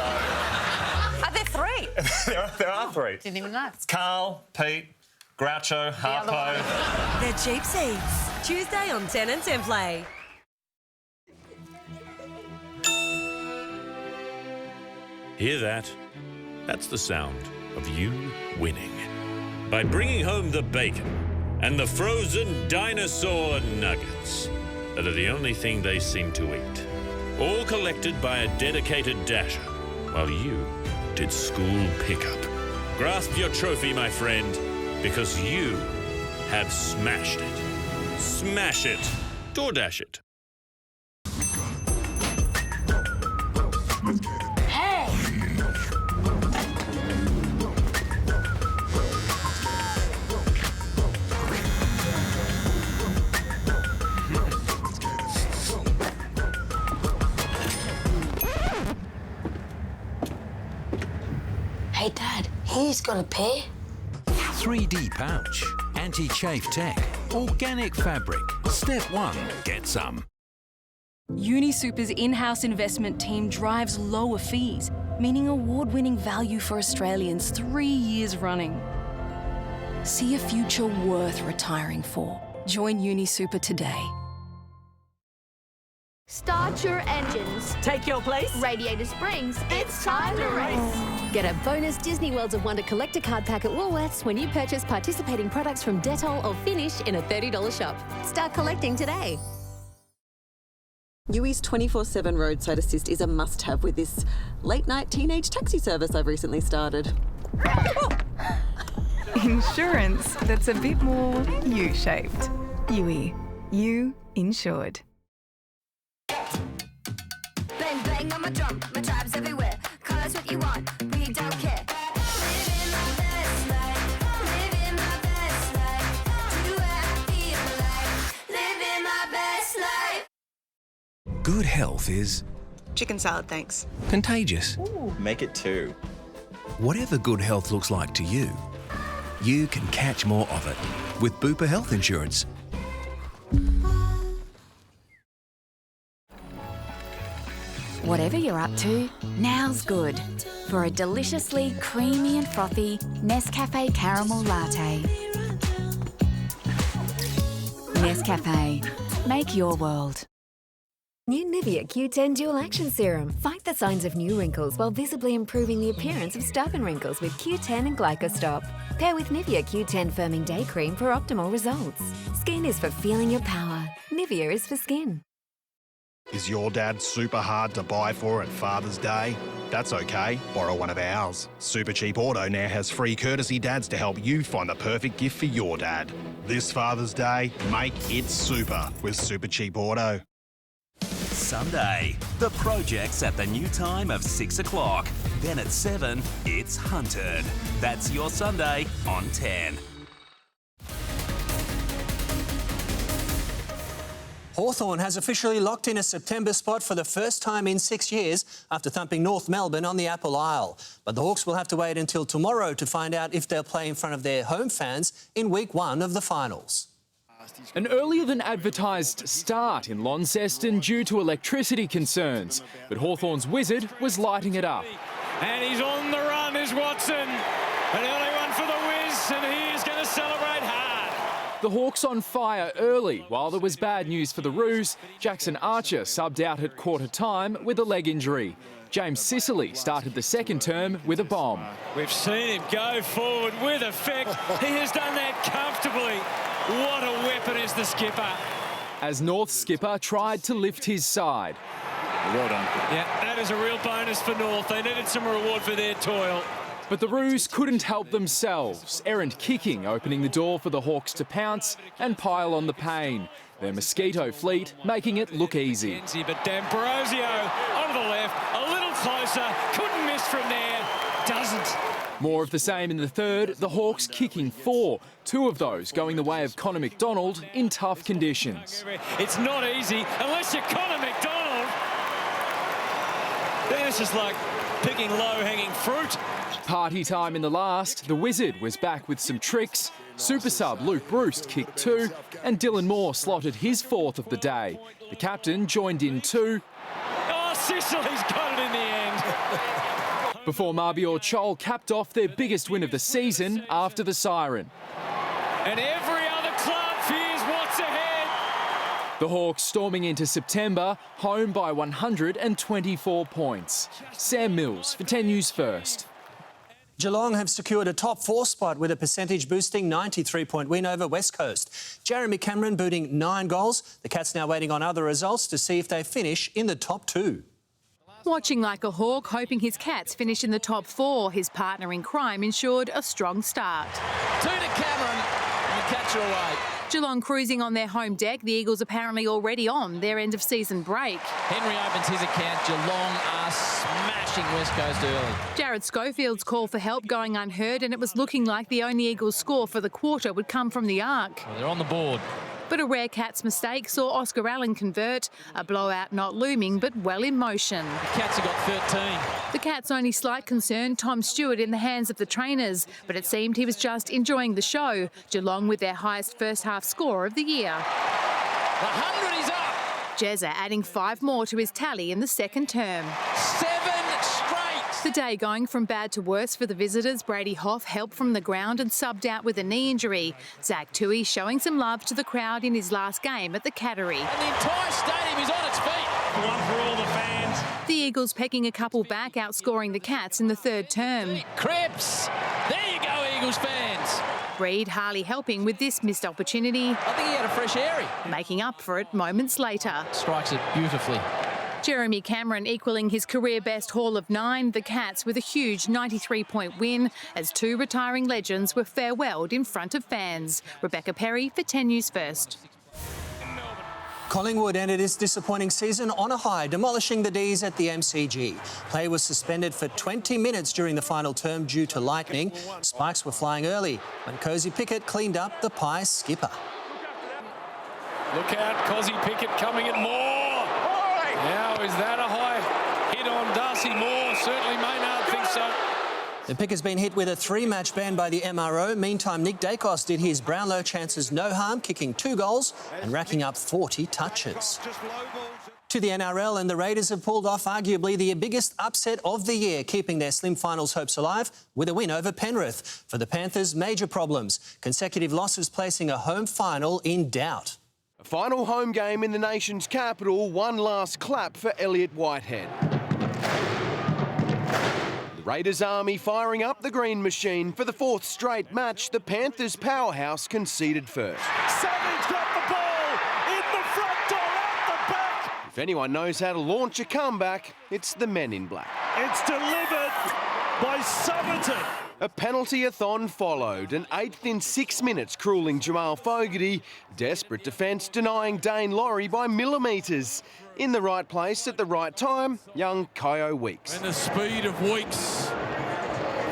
Are there three? there are three. Didn't even know. It's Carl, Pete, Groucho, Harpo. The Cheap Seats, Tuesday on 10 and 10 Play. Hear that? That's the sound of you winning. By bringing home the bacon and the frozen dinosaur nuggets that are the only thing they seem to eat. All collected by a dedicated dasher while you did school pickup. Grasp your trophy, my friend, because you have smashed it. Smash it. DoorDash it. Hey, Dad, he's got a pair. 3D pouch, anti-chafe tech, organic fabric. Step 1, get some. UniSuper's in-house investment team drives lower fees, meaning award-winning value for Australians 3 years running. See a future worth retiring for. Join UniSuper today. Start your engines. Take your place. Radiator Springs. It's time to race. Get a bonus Disney Worlds of Wonder collector card pack at Woolworths when you purchase participating products from Dettol or Finish in a $30 shop. Start collecting today. UI's 24/7 roadside assist is a must-have with this late-night teenage taxi service I've recently started. Insurance that's a bit more U-shaped. UI. You insured. Bang, bang on my drum. My tribe's everywhere. Call us what you want. We don't care. Living my best life. Living my best life. Do what I feel like. Living my best life. Good health is Chicken salad, thanks. contagious. Make it 2. Whatever good health looks like to you, you can catch more of it with Bupa Health Insurance. Whatever you're up to, now's good for a deliciously creamy and frothy Nescafe caramel latte. Nescafe, make your world. New Nivea Q10 Dual Action Serum. Fight the signs of new wrinkles while visibly improving the appearance of stubborn wrinkles with Q10 and Glycostop. Pair with Nivea Q10 Firming Day Cream for optimal results. Skin is for feeling your power. Nivea is for skin. Is your dad super hard to buy for at Father's Day? That's okay, borrow one of ours. Super Cheap Auto now has free courtesy dads to help you find the perfect gift for your dad. This Father's Day, make it super with Super Cheap Auto. Sunday, the project's at the new time of 6 o'clock. Then at 7, it's Hunted. That's your Sunday on 10. Hawthorn has officially locked in a September spot for the first time in 6 years after thumping North Melbourne on the Apple Isle. But the Hawks will have to wait until tomorrow to find out if they'll play in front of their home fans in week 1 of the finals. An earlier-than-advertised start in Launceston due to electricity concerns, but Hawthorn's Wizard was lighting it up. And he's on the run, is Watson. An early one for the Wiz, and he is going to celebrate hard. The Hawks on fire early. While there was bad news for the Roos, Jackson Archer subbed out at quarter-time with a leg injury. James Sicily started the second term with a bomb. We've seen him go forward with effect. He has done that comfortably. What a weapon is the skipper. As North's skipper tried to lift his side. Well done. Yeah, that is a real bonus for North. They needed some reward for their toil. But the Roos couldn't help themselves. Errant kicking opening the door for the Hawks to pounce and pile on the pain. Their mosquito fleet making it look easy. But D'Ambrosio onto the left, a little closer, couldn't miss from there, doesn't. More of the same in the third, the Hawks kicking 4, 2 of those going the way of Connor McDonald in tough conditions. It's not easy unless you're Connor McDonald. Then it's just like picking low-hanging fruit. Party time in the last. The Wizard was back with some tricks. Super sub Luke Bruce kicked 2 and Dylan Moore slotted his 4th of the day. The captain joined in too. Oh, Sicily's got it in the end. Before Marbior Chol capped off their biggest win of the season after the siren. And every other club fears what's ahead. The Hawks storming into September, home by 124 points. Sam Mills for 10 News First. Geelong have secured a top 4 spot with a percentage-boosting 93-point win over West Coast. Jeremy Cameron booting 9 goals. The Cats now waiting on other results to see if they finish in the top 2. Watching like a hawk, hoping his Cats finish in the top 4. His partner in crime ensured a strong start. 2 to Cameron, and the Cats are away. Geelong cruising on their home deck. The Eagles apparently already on their end-of-season break. Henry opens his account. Geelong are smashing West Coast early. Jared Schofield's call for help going unheard, and it was looking like the only Eagles score for the quarter would come from the arc. Well, they're on the board. But a rare Cats mistake saw Oscar Allen convert. A blowout not looming, but well in motion. The Cats have got 13. The Cats' only slight concern, Tom Stewart in the hands of the trainers, but it seemed he was just enjoying the show. Geelong with their highest first-half score of the year. The 100 is up. Jezza adding 5 more to his tally in the second term. 7 straight. The day going from bad to worse for the visitors. Brady Hoff helped from the ground and subbed out with a knee injury. Zach Toohey showing some love to the crowd in his last game at the Cattery. And the entire stadium is on its feet. One for all the fans. The Eagles pecking a couple back, outscoring the Cats in the third term. Cripps. There you go, Eagles fans. Reid Harley helping with this missed opportunity. I think he had a fresh airy. Making up for it moments later. Strikes it beautifully. Jeremy Cameron equalling his career best haul of 9, the Cats with a huge 93-point win as 2 retiring legends were farewelled in front of fans. Rebecca Perry for 10 News First. Collingwood ended its disappointing season on a high, demolishing the D's at the MCG. Play was suspended for 20 minutes during the final term due to lightning. Spikes were flying early when Cozy Pickett cleaned up the Pies skipper. Look out, Cozy Pickett coming at Moore. Now, is that a high hit on Darcy Moore? Certainly Maynard thinks so. The pick has been hit with a 3-match ban by the MRO. Meantime, Nick Dacos did his Brownlow chances no harm, kicking 2 goals and racking up 40 touches. To the NRL, and the Raiders have pulled off arguably the biggest upset of the year, keeping their slim finals hopes alive with a win over Penrith. For the Panthers, major problems. Consecutive losses placing a home final in doubt. A final home game in the nation's capital, one last clap for Elliott Whitehead. The Raiders army firing up the green machine for the 4th straight match. The Panthers powerhouse conceded first. Savage got the ball in the front door, out the back. If anyone knows how to launch a comeback, it's the men in black. It's delivered by Somerton. A penalty-a-thon followed, an 8th in 6 minutes cruelling Jamal Fogarty. Desperate defence denying Dane Laurie by millimetres. In the right place at the right time, young Kyo Weeks. And the speed of Weeks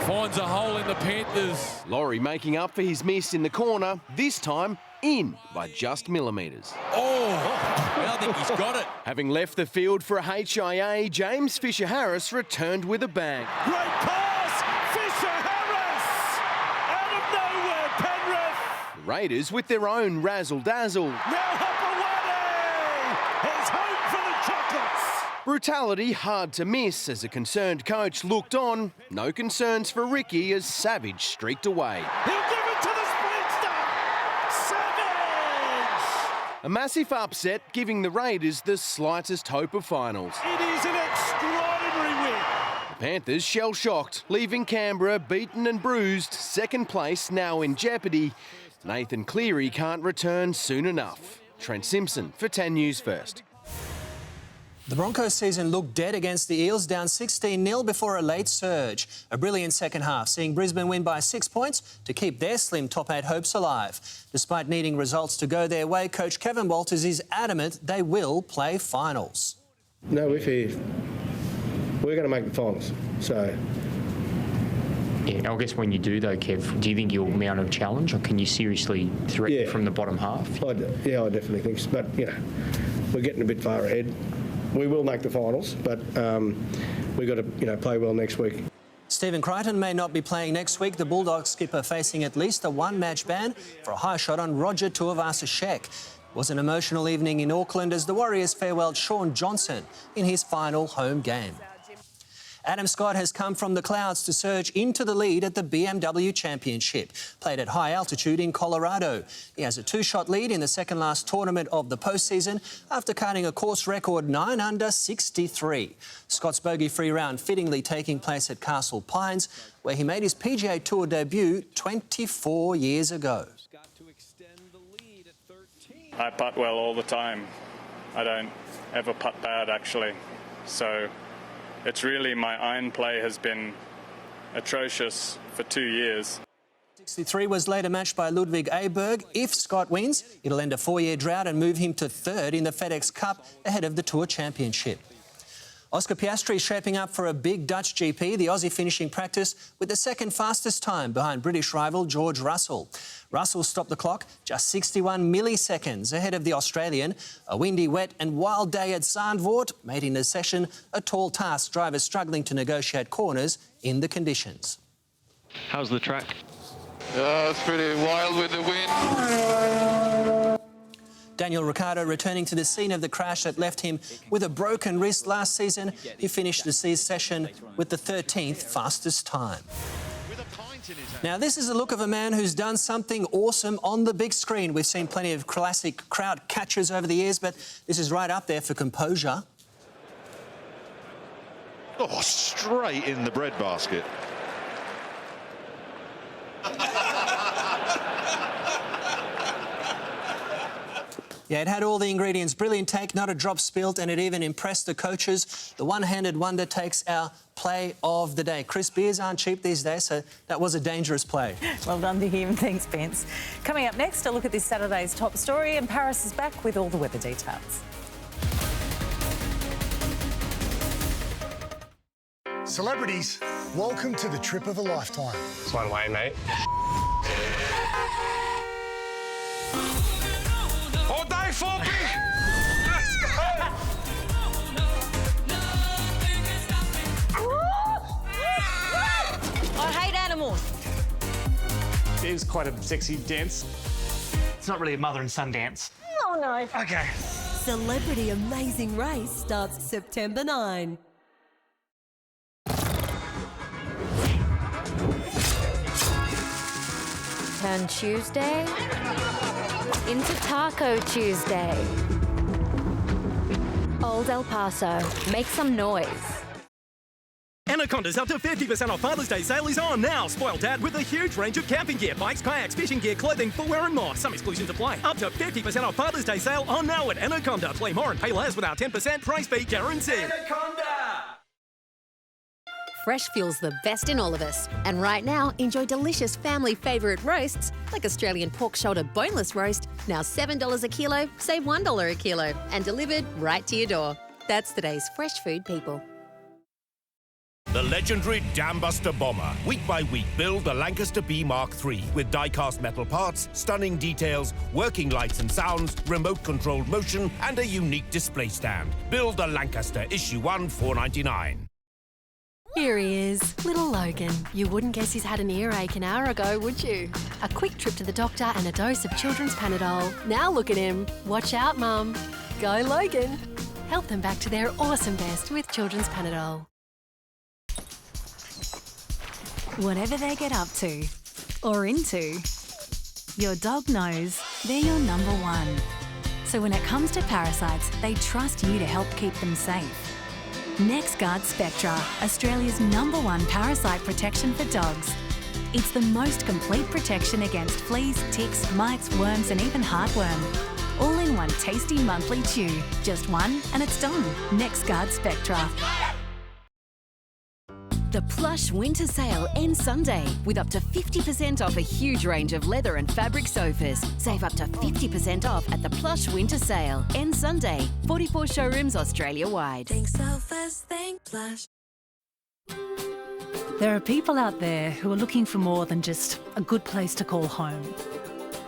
finds a hole in the Panthers. Laurie making up for his miss in the corner, this time in by just millimetres. Oh, I think he's got it. Having left the field for a HIA, James Fisher-Harris returned with a bang. Great pass, Fisher-Harris! Out of nowhere, Penrith! The Raiders with their own razzle-dazzle. Now Hopewadi! He's home for the chocolates! Brutality hard to miss as a concerned coach looked on. No concerns for Ricky as Savage streaked away. He'll give it to the splinter! Savage! A massive upset giving the Raiders the slightest hope of finals. It is an extraordinary win. The Panthers shell-shocked, leaving Canberra beaten and bruised. Second place now in jeopardy. Nathan Cleary can't return soon enough. Trent Simpson for 10 News First. The Broncos season looked dead against the Eels, down 16-0 before a late surge. A brilliant second half, seeing Brisbane win by 6 points to keep their slim top 8 hopes alive. Despite needing results to go their way, coach Kevin Walters is adamant they will play finals. No, we're going to make the finals, so... Yeah, I guess when you do though, Kev, do you think you'll mount a challenge, or can you seriously threaten from the bottom half? I definitely think so, but, you know, we're getting a bit far ahead. We will make the finals, but we've got to, play well next week. Stephen Crichton may not be playing next week. The Bulldogs skipper facing at least a one-match ban for a high shot on Roger Tuivasa-Sheck. It was an emotional evening in Auckland as the Warriors farewelled Shaun Johnson in his final home game. Adam Scott has come from the clouds to surge into the lead at the BMW Championship, played at high altitude in Colorado. He has a two-shot lead in the second-last tournament of the postseason after cutting a course record 9 under 63. Scott's bogey-free round fittingly taking place at Castle Pines, where he made his PGA Tour debut 24 years ago. I putt well all the time. I don't ever putt bad, actually. So it's really, my iron play has been atrocious for 2 years. 63 was later matched by Ludwig Aberg. If Scott wins, it'll end a 4-year drought and move him to third in the FedEx Cup ahead of the Tour Championship. Oscar Piastri shaping up for a big Dutch GP, the Aussie finishing practice with the second fastest time behind British rival George Russell. Russell stopped the clock just 61 milliseconds ahead of the Australian. A windy, wet and wild day at Zandvoort, making the session a tall task, drivers struggling to negotiate corners in the conditions. How's the track? It's pretty wild with the wind. Daniel Ricciardo returning to the scene of the crash that left him with a broken wrist last season. He finished the session with the 13th fastest time. Now, this is a look of a man who's done something awesome on the big screen. We've seen plenty of classic crowd catchers over the years, but this is right up there for composure. Oh, straight in the breadbasket. Yeah, it had all the ingredients. Brilliant take, not a drop spilt, and it even impressed the coaches. The one-handed wonder takes our play of the day. Chris, beers aren't cheap these days, so that was a dangerous play. Well done to him. Thanks, Bence. Coming up next, a look at this Saturday's top story, and Paris is back with all the weather details. Celebrities, welcome to the trip of a lifetime. It's one way, mate. All day, Foppy! Let's go! I hate animals. It is quite a sexy dance. It's not really a mother and son dance. Oh, no. Okay. Celebrity Amazing Race starts September 9. Turn Tuesday into Taco Tuesday. Old El Paso, make some noise. Anaconda's up to 50% off Father's Day sale is on now. Spoil Dad with a huge range of camping gear, bikes, kayaks, fishing gear, clothing, footwear and more. Some exclusions apply. Up to 50% off Father's Day sale on now at Anaconda. Play more and pay less with our 10% price beat guarantee. Anaconda! Fresh fuels the best in all of us. And right now, enjoy delicious family favourite roasts like Australian pork shoulder boneless roast, now $7 a kilo, save $1 a kilo, and delivered right to your door. That's today's fresh food people. The legendary Dambuster Bomber. Week by week, build the Lancaster B Mark III with die-cast metal parts, stunning details, working lights and sounds, remote-controlled motion, and a unique display stand. Build the Lancaster, issue 1, $4.99. Here he is, little Logan. You wouldn't guess he's had an earache an hour ago, would you? A quick trip to the doctor and a dose of children's Panadol. Now look at him. Watch out, Mum. Go Logan. Help them back to their awesome best with children's Panadol. Whatever they get up to or into, your dog knows they're your number one. So when it comes to parasites, they trust you to help keep them safe. NexGard Spectra, Australia's #1 parasite protection for dogs. It's the most complete protection against fleas, ticks, mites, worms and even heartworm. All in one tasty monthly chew. Just one and it's done. NexGard Spectra. The Plush Winter Sale ends Sunday with up to 50% off a huge range of leather and fabric sofas. Save up to 50% off at the Plush Winter Sale. Ends Sunday. 44 showrooms Australia-wide. Think Selfless, think Plush. There are people out there who are looking for more than just a good place to call home.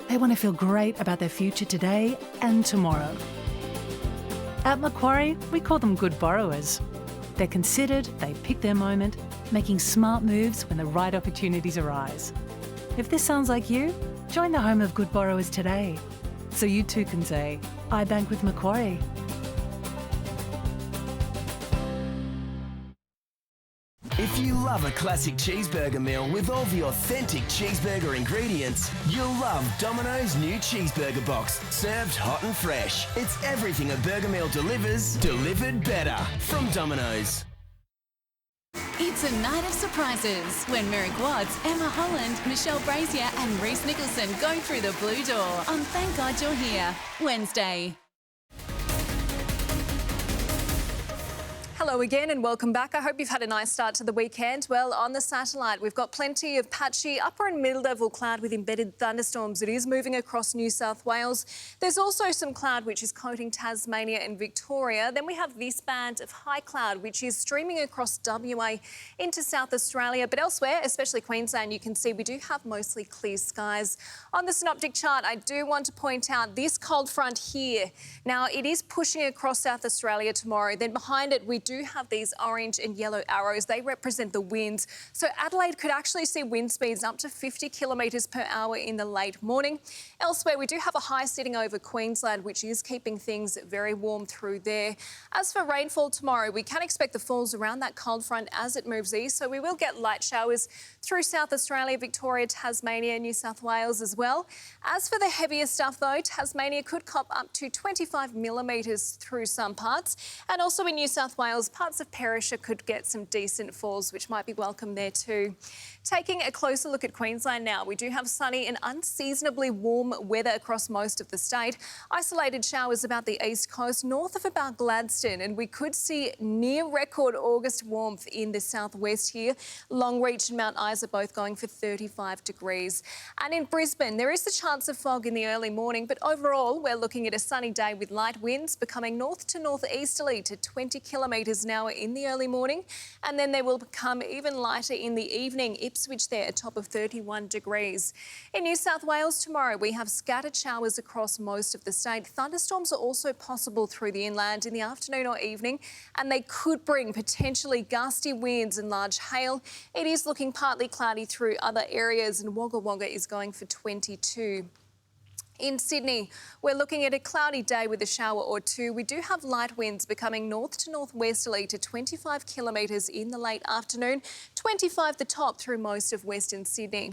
They want to feel great about their future today and tomorrow. At Macquarie, we call them good borrowers. They're considered, they pick their moment, making smart moves when the right opportunities arise. If this sounds like you, join the home of good borrowers today, so you too can say, I bank with Macquarie. If you love a classic cheeseburger meal with all the authentic cheeseburger ingredients, you'll love Domino's new cheeseburger box, served hot and fresh. It's everything a burger meal delivers, delivered better from Domino's. It's a night of surprises when Merrick Watts, Emma Holland, Michelle Brazier and Reece Nicholson go through the blue door on Thank God You're Here, Wednesday. Hello again and welcome back. I hope you've had a nice start to the weekend. Well, on the satellite, we've got plenty of patchy upper and mid-level cloud with embedded thunderstorms. It is moving across New South Wales. There's also some cloud which is coating Tasmania and Victoria. Then we have this band of high cloud which is streaming across WA into South Australia. But elsewhere, especially Queensland, you can see we do have mostly clear skies. On the synoptic chart, I do want to point out this cold front here. Now, it is pushing across South Australia tomorrow. Then behind it, we do have these orange and yellow arrows. They represent the winds. So Adelaide could actually see wind speeds up to 50 kilometres per hour in the late morning. Elsewhere, we do have a high sitting over Queensland, which is keeping things very warm through there. As for rainfall tomorrow, we can expect the falls around that cold front as it moves east. So we will get light showers through South Australia, Victoria, Tasmania, New South Wales as well. As for the heavier stuff though, Tasmania could cop up to 25 millimetres through some parts. And also in New South Wales, parts of Perisher could get some decent falls, which might be welcome there too. Taking a closer look at Queensland now, we do have sunny and unseasonably warm weather across most of the state. Isolated showers about the east coast, north of about Gladstone, and we could see near record August warmth in the southwest here. Longreach and Mount Isa both going for 35 degrees. And in Brisbane, there is the chance of fog in the early morning, but overall, we're looking at a sunny day with light winds becoming north to northeasterly to 20 kilometres an hour in the early morning, and then they will become even lighter in the evening. Ipswich there, a top of 31 degrees. In New South Wales tomorrow, we have scattered showers across most of the state. Thunderstorms are also possible through the inland in the afternoon or evening, and they could bring potentially gusty winds and large hail. It is looking partly cloudy through other areas, and Wagga Wagga is going for 22. In Sydney, we're looking at a cloudy day with a shower or two. We do have light winds becoming north to northwesterly to 25 kilometres in the late afternoon, 25 the top through most of Western Sydney.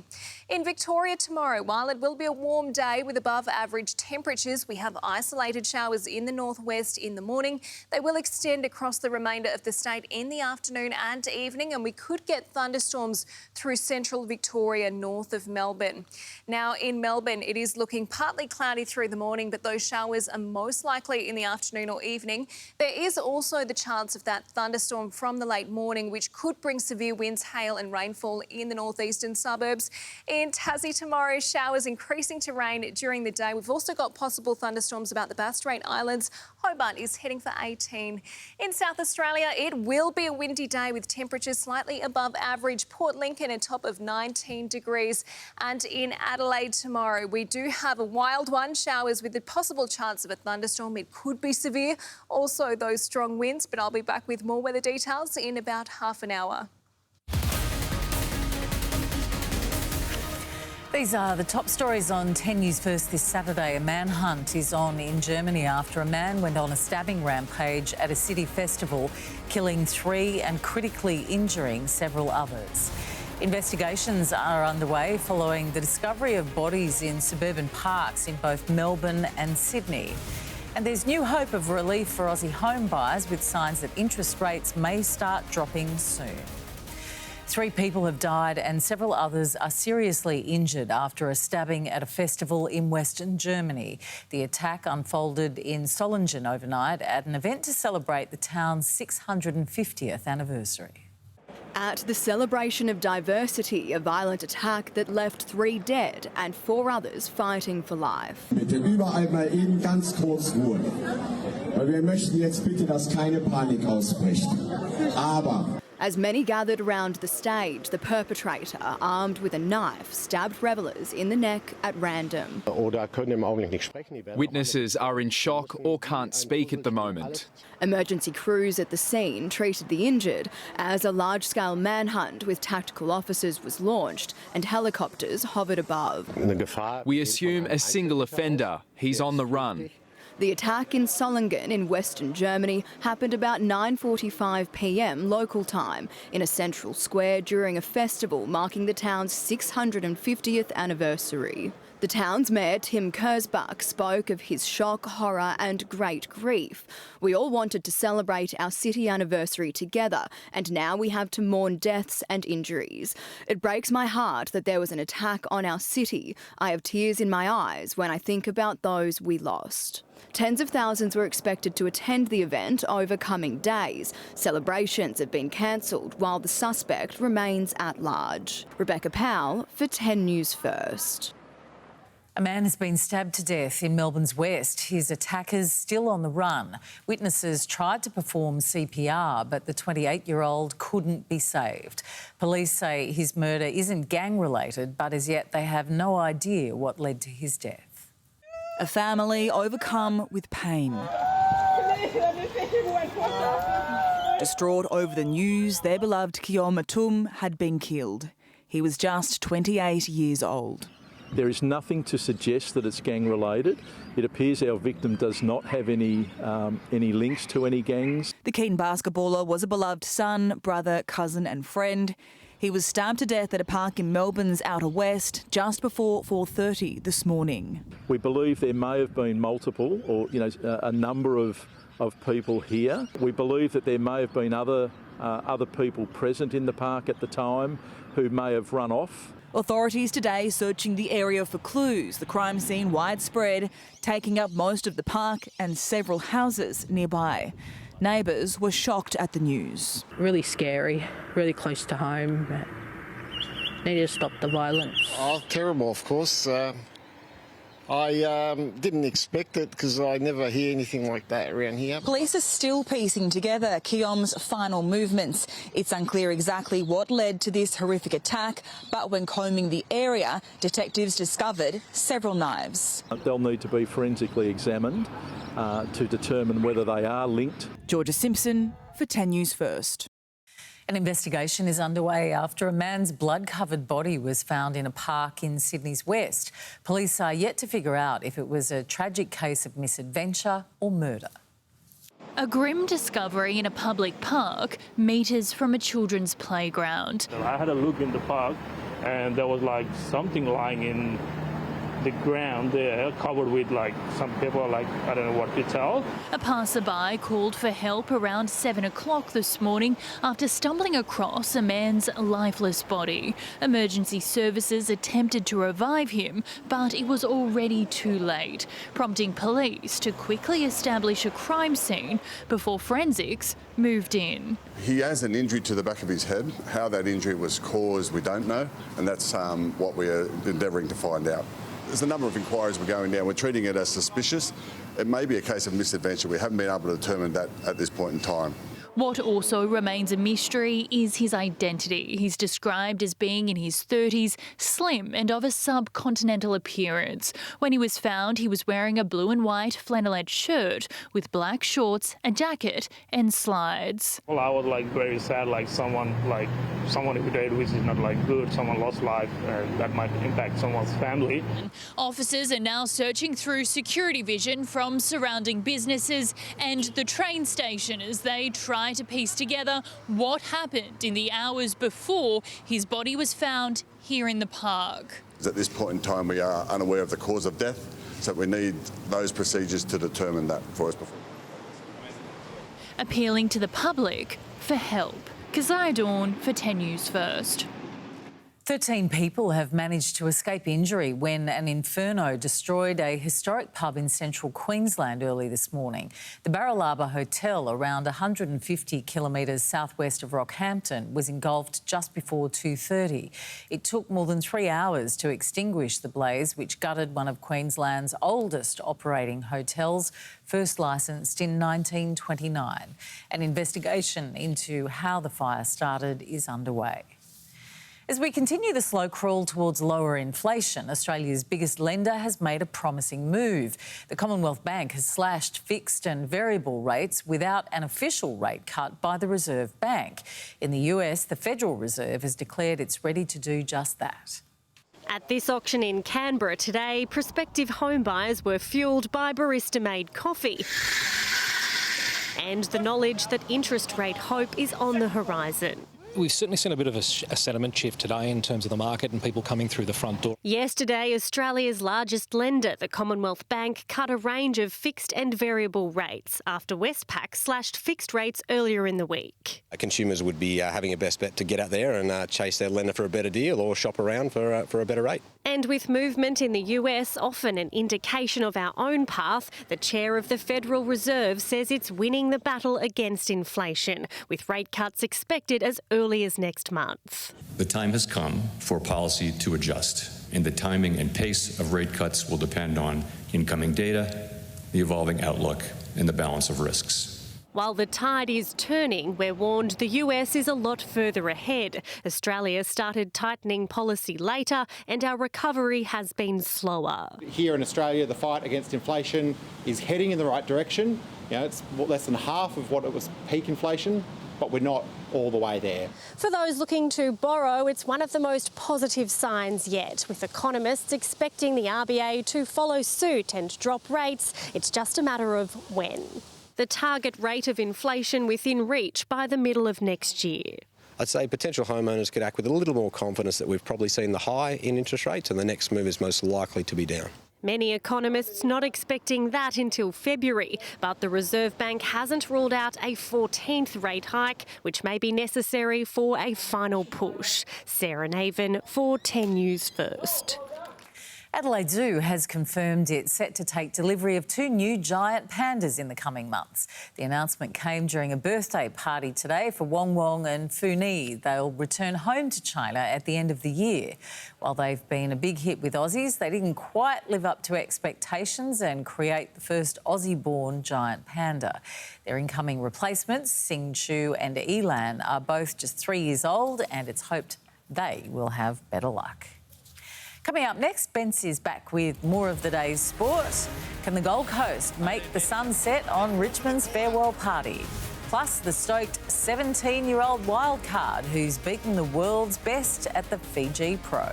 In Victoria tomorrow, while it will be a warm day with above average temperatures, we have isolated showers in the northwest in the morning. They will extend across the remainder of the state in the afternoon and evening, and we could get thunderstorms through central Victoria north of Melbourne. Now in Melbourne, it is looking partly cloudy through the morning, but those showers are most likely in the afternoon or evening. There is also the chance of that thunderstorm from the late morning, which could bring severe winds, hail and rainfall in the northeastern suburbs. In Tassie tomorrow, showers increasing to rain during the day. We've also got possible thunderstorms about the Bass Strait Islands. Hobart is heading for 18. In South Australia, it will be a windy day with temperatures slightly above average. Port Lincoln a top of 19 degrees. And in Adelaide tomorrow, we do have a wild one, showers with the possible chance of a thunderstorm. It could be severe. Also those strong winds, but I'll be back with more weather details in about half an hour. These are the top stories on 10 News First this Saturday. A manhunt is on in Germany after a man went on a stabbing rampage at a city festival, killing 3 and critically injuring several others. Investigations are underway following the discovery of bodies in suburban parks in both Melbourne and Sydney. And there's new hope of relief for Aussie home buyers with signs that interest rates may start dropping soon. 3 people have died and several others are seriously injured after a stabbing at a festival in Western Germany. The attack unfolded in Solingen overnight at an event to celebrate the town's 650th anniversary. At the celebration of diversity, a violent attack that left 3 dead and 4 others fighting for life. Bitte überall mal eben ganz kurz Ruhe. Weil wir möchten jetzt bitte, dass keine Panik ausbricht. Aber As many gathered around the stage, the perpetrator, armed with a knife, stabbed revellers in the neck at random. Witnesses are in shock or can't speak at the moment. Emergency crews at the scene treated the injured as a large-scale manhunt with tactical officers was launched and helicopters hovered above. We assume a single offender. He's on the run. The attack in Solingen in Western Germany happened about 9:45 p.m. local time in a central square during a festival marking the town's 650th anniversary. The town's mayor, Tim Kersbach, spoke of his shock, horror and great grief. We all wanted to celebrate our city anniversary together, and now we have to mourn deaths and injuries. It breaks my heart that there was an attack on our city. I have tears in my eyes when I think about those we lost. Tens of thousands were expected to attend the event over coming days. Celebrations have been cancelled while the suspect remains at large. Rebecca Powell for 10 News First. A man has been stabbed to death in Melbourne's west. His attackers still on the run. Witnesses tried to perform CPR, but the 28-year-old couldn't be saved. Police say his murder isn't gang-related, but as yet they have no idea what led to his death. A family overcome with pain. Distraught over the news, their beloved Kiom Atum had been killed. He was just 28 years old. There is nothing to suggest that it's gang-related. It appears our victim does not have any links to any gangs. The keen basketballer was a beloved son, brother, cousin and friend. He was stabbed to death at a park in Melbourne's outer west just before 4:30 this morning. We believe there may have been multiple or a number of people here. We believe that there may have been other people present in the park at the time who may have run off. Authorities today searching the area for clues, the crime scene widespread, taking up most of the park and several houses nearby. Neighbours were shocked at the news. Really scary, really close to home. Need to stop the violence. Oh, terrible, of course. I didn't expect it because I never hear anything like that around here. Police are still piecing together Kiom's final movements. It's unclear exactly what led to this horrific attack, but when combing the area, detectives discovered several knives. They'll need to be forensically examined to determine whether they are linked. Georgia Simpson for 10 News First. An investigation is underway after a man's blood-covered body was found in a park in Sydney's west. Police are yet to figure out if it was a tragic case of misadventure or murder. A grim discovery in a public park, metres from a children's playground. I had a look in the park and there was like something lying in the ground there, covered with like some paper, like I don't know what it's called. A passerby called for help around 7 o'clock this morning after stumbling across a man's lifeless body. Emergency services attempted to revive him, but it was already too late, prompting police to quickly establish a crime scene before forensics moved in. He has an injury to the back of his head. How that injury was caused, we don't know, and that's what we're endeavouring to find out. There's a number of inquiries we're going down. We're treating it as suspicious. It may be a case of misadventure. We haven't been able to determine that at this point in time. What also remains a mystery is his identity. He's described as being in his 30s, slim and of a subcontinental appearance. When he was found, he was wearing a blue and white flannelette shirt with black shorts, a jacket and slides. Well, I was like very sad, like someone who died, which is not like good. Someone lost life, and that might impact someone's family. Officers are now searching through security vision from surrounding businesses and the train station as they try to piece together what happened in the hours before his body was found here in the park. At this point in time, we are unaware of the cause of death, so we need those procedures to determine that for us before. Appealing to the public for help. Keziah Dawn for 10 News First. 13 people have managed to escape injury when an inferno destroyed a historic pub in central Queensland early this morning. The Barralaba Hotel, around 150 kilometres southwest of Rockhampton, was engulfed just before 2:30. It took more than 3 hours to extinguish the blaze, which gutted one of Queensland's oldest operating hotels, first licensed in 1929. An investigation into how the fire started is underway. As we continue the slow crawl towards lower inflation, Australia's biggest lender has made a promising move. The Commonwealth Bank has slashed fixed and variable rates without an official rate cut by the Reserve Bank. In the US, the Federal Reserve has declared it's ready to do just that. At this auction in Canberra today, prospective home buyers were fuelled by barista-made coffee and the knowledge that interest rate hope is on the horizon. We've certainly seen a bit of a sentiment shift today in terms of the market and people coming through the front door. Yesterday, Australia's largest lender, the Commonwealth Bank, cut a range of fixed and variable rates after Westpac slashed fixed rates earlier in the week. Consumers would be having a best bet to get out there and chase their lender for a better deal or shop around for a better rate. And with movement in the US often an indication of our own path, the chair of the Federal Reserve says it's winning the battle against inflation, with rate cuts expected as early as next month. The time has come for policy to adjust, and the timing and pace of rate cuts will depend on incoming data, the evolving outlook, and the balance of risks. While the tide is turning, we're warned the US is a lot further ahead. Australia started tightening policy later and our recovery has been slower. Here in Australia, the fight against inflation is heading in the right direction. You know, it's less than half of what it was peak inflation, but we're not all the way there. For those looking to borrow, it's one of the most positive signs yet, with economists expecting the RBA to follow suit and drop rates. It's just a matter of when. The target rate of inflation within reach by the middle of next year. I'd say potential homeowners could act with a little more confidence that we've probably seen the high in interest rates and the next move is most likely to be down. Many economists not expecting that until February, but the Reserve Bank hasn't ruled out a 14th rate hike, which may be necessary for a final push. Sarah Naven for 10 News First. Adelaide Zoo has confirmed it's set to take delivery of 2 new giant pandas in the coming months. The announcement came during a birthday party today for Wong Wong and Fu Ni. They'll return home to China at the end of the year. While they've been a big hit with Aussies, they didn't quite live up to expectations and create the first Aussie-born giant panda. Their incoming replacements, Sing Chu and Elan, are both just 3 years old and it's hoped they will have better luck. Coming up next, Bence is back with more of the day's sport. Can the Gold Coast make the sun set on Richmond's farewell party? Plus, the stoked 17-year-old wildcard who's beaten the world's best at the Fiji Pro.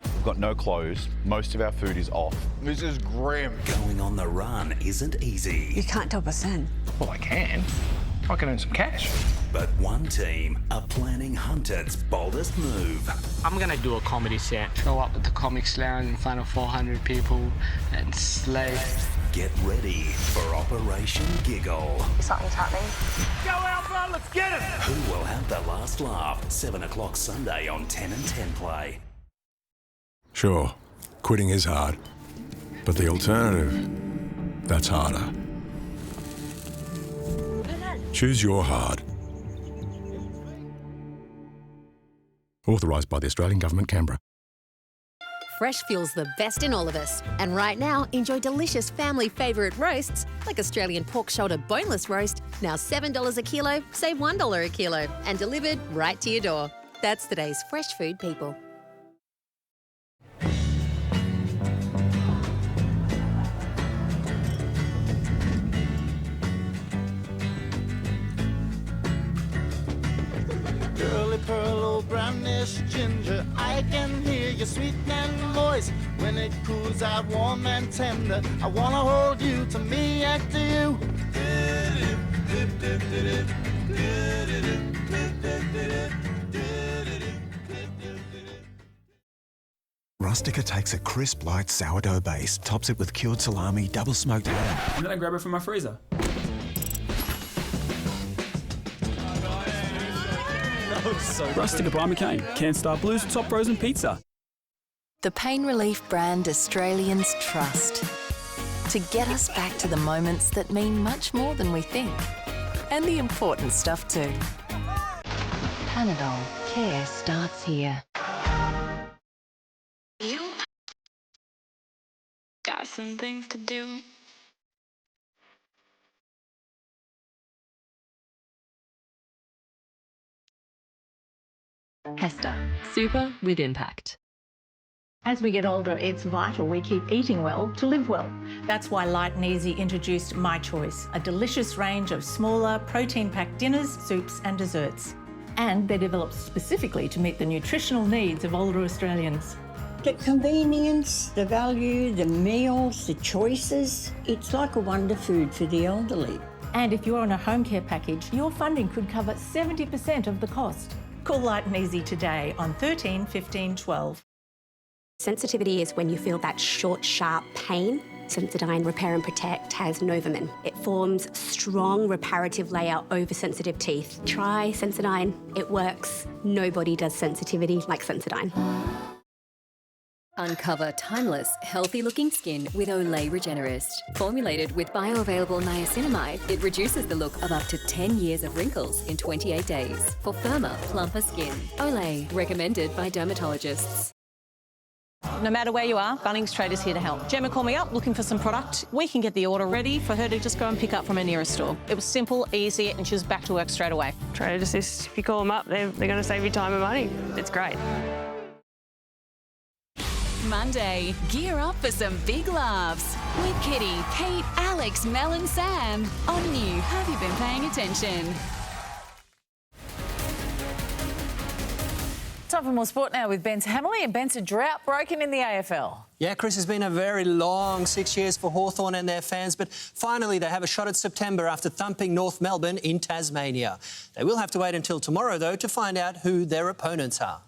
We've got no clothes. Most of our food is off. This is grim. Going on the run isn't easy. You can't top us in. Well, I can. I can earn some cash. But one team are planning Hunter's boldest move. I'm going to do a comedy set. Show up at the Comics Lounge in front of 400 people and slay. Get ready for Operation Giggle. Something's happening. Go Alpha, let's get it! Who will have the last laugh? 7 o'clock Sunday on 10 and 10 Play. Sure, quitting is hard. But the alternative, that's harder. Choose your hard. Authorised by the Australian Government, Canberra. Fresh fuel's the best in all of us. And right now, enjoy delicious family favourite roasts like Australian pork shoulder boneless roast, now $7 a kilo, save $1 a kilo, and delivered right to your door. That's today's fresh food people. Girly pearl, old brownish ginger, I can hear your sweet and voice. When it cools out warm and tender, I wanna hold you to me and to you. Rustica takes a crisp, light sourdough base, tops it with cured salami, double smoked ham. And then I grab it from my freezer. Rustica by McCain, CanStar Blues, top frozen pizza. The pain relief brand Australians trust. To get us back to the moments that mean much more than we think. And the important stuff too. Panadol. Care starts here. You got some things to do. Hester. Super with impact. As we get older, it's vital we keep eating well to live well. That's why Light and Easy introduced My Choice, a delicious range of smaller, protein-packed dinners, soups and desserts. And they're developed specifically to meet the nutritional needs of older Australians. The convenience, the value, the meals, the choices, it's like a wonder food for the elderly. And if you're on a home care package, your funding could cover 70% of the cost. Call Light and Easy today on 13 15 12. Sensitivity is when you feel that short, sharp pain. Sensodyne Repair and Protect has Novomin. It forms strong reparative layer over sensitive teeth. Try Sensodyne. It works. Nobody does sensitivity like Sensodyne. Uncover timeless, healthy-looking skin with Olay Regenerist. Formulated with bioavailable niacinamide, it reduces the look of up to 10 years of wrinkles in 28 days for firmer, plumper skin. Olay, recommended by dermatologists. No matter where you are, Bunnings Trade is here to help. Gemma called me up looking for some product. We can get the order ready for her to just go and pick up from her nearest store. It was simple, easy, and she was back to work straight away. Trade Assist, if you call them up, they're going to save you time and money. It's great. Monday, gear up for some big laughs with Kitty, Pete, Alex, Mel and Sam on New Have You Been Paying Attention? Time for more sport now with Bence. Hamerli and Bence, a drought broken in the AFL. Yeah, Chris, has been a very long 6 years for Hawthorn and their fans, but finally they have a shot at September after thumping North Melbourne in Tasmania. They will have to wait until tomorrow, though, to find out who their opponents are.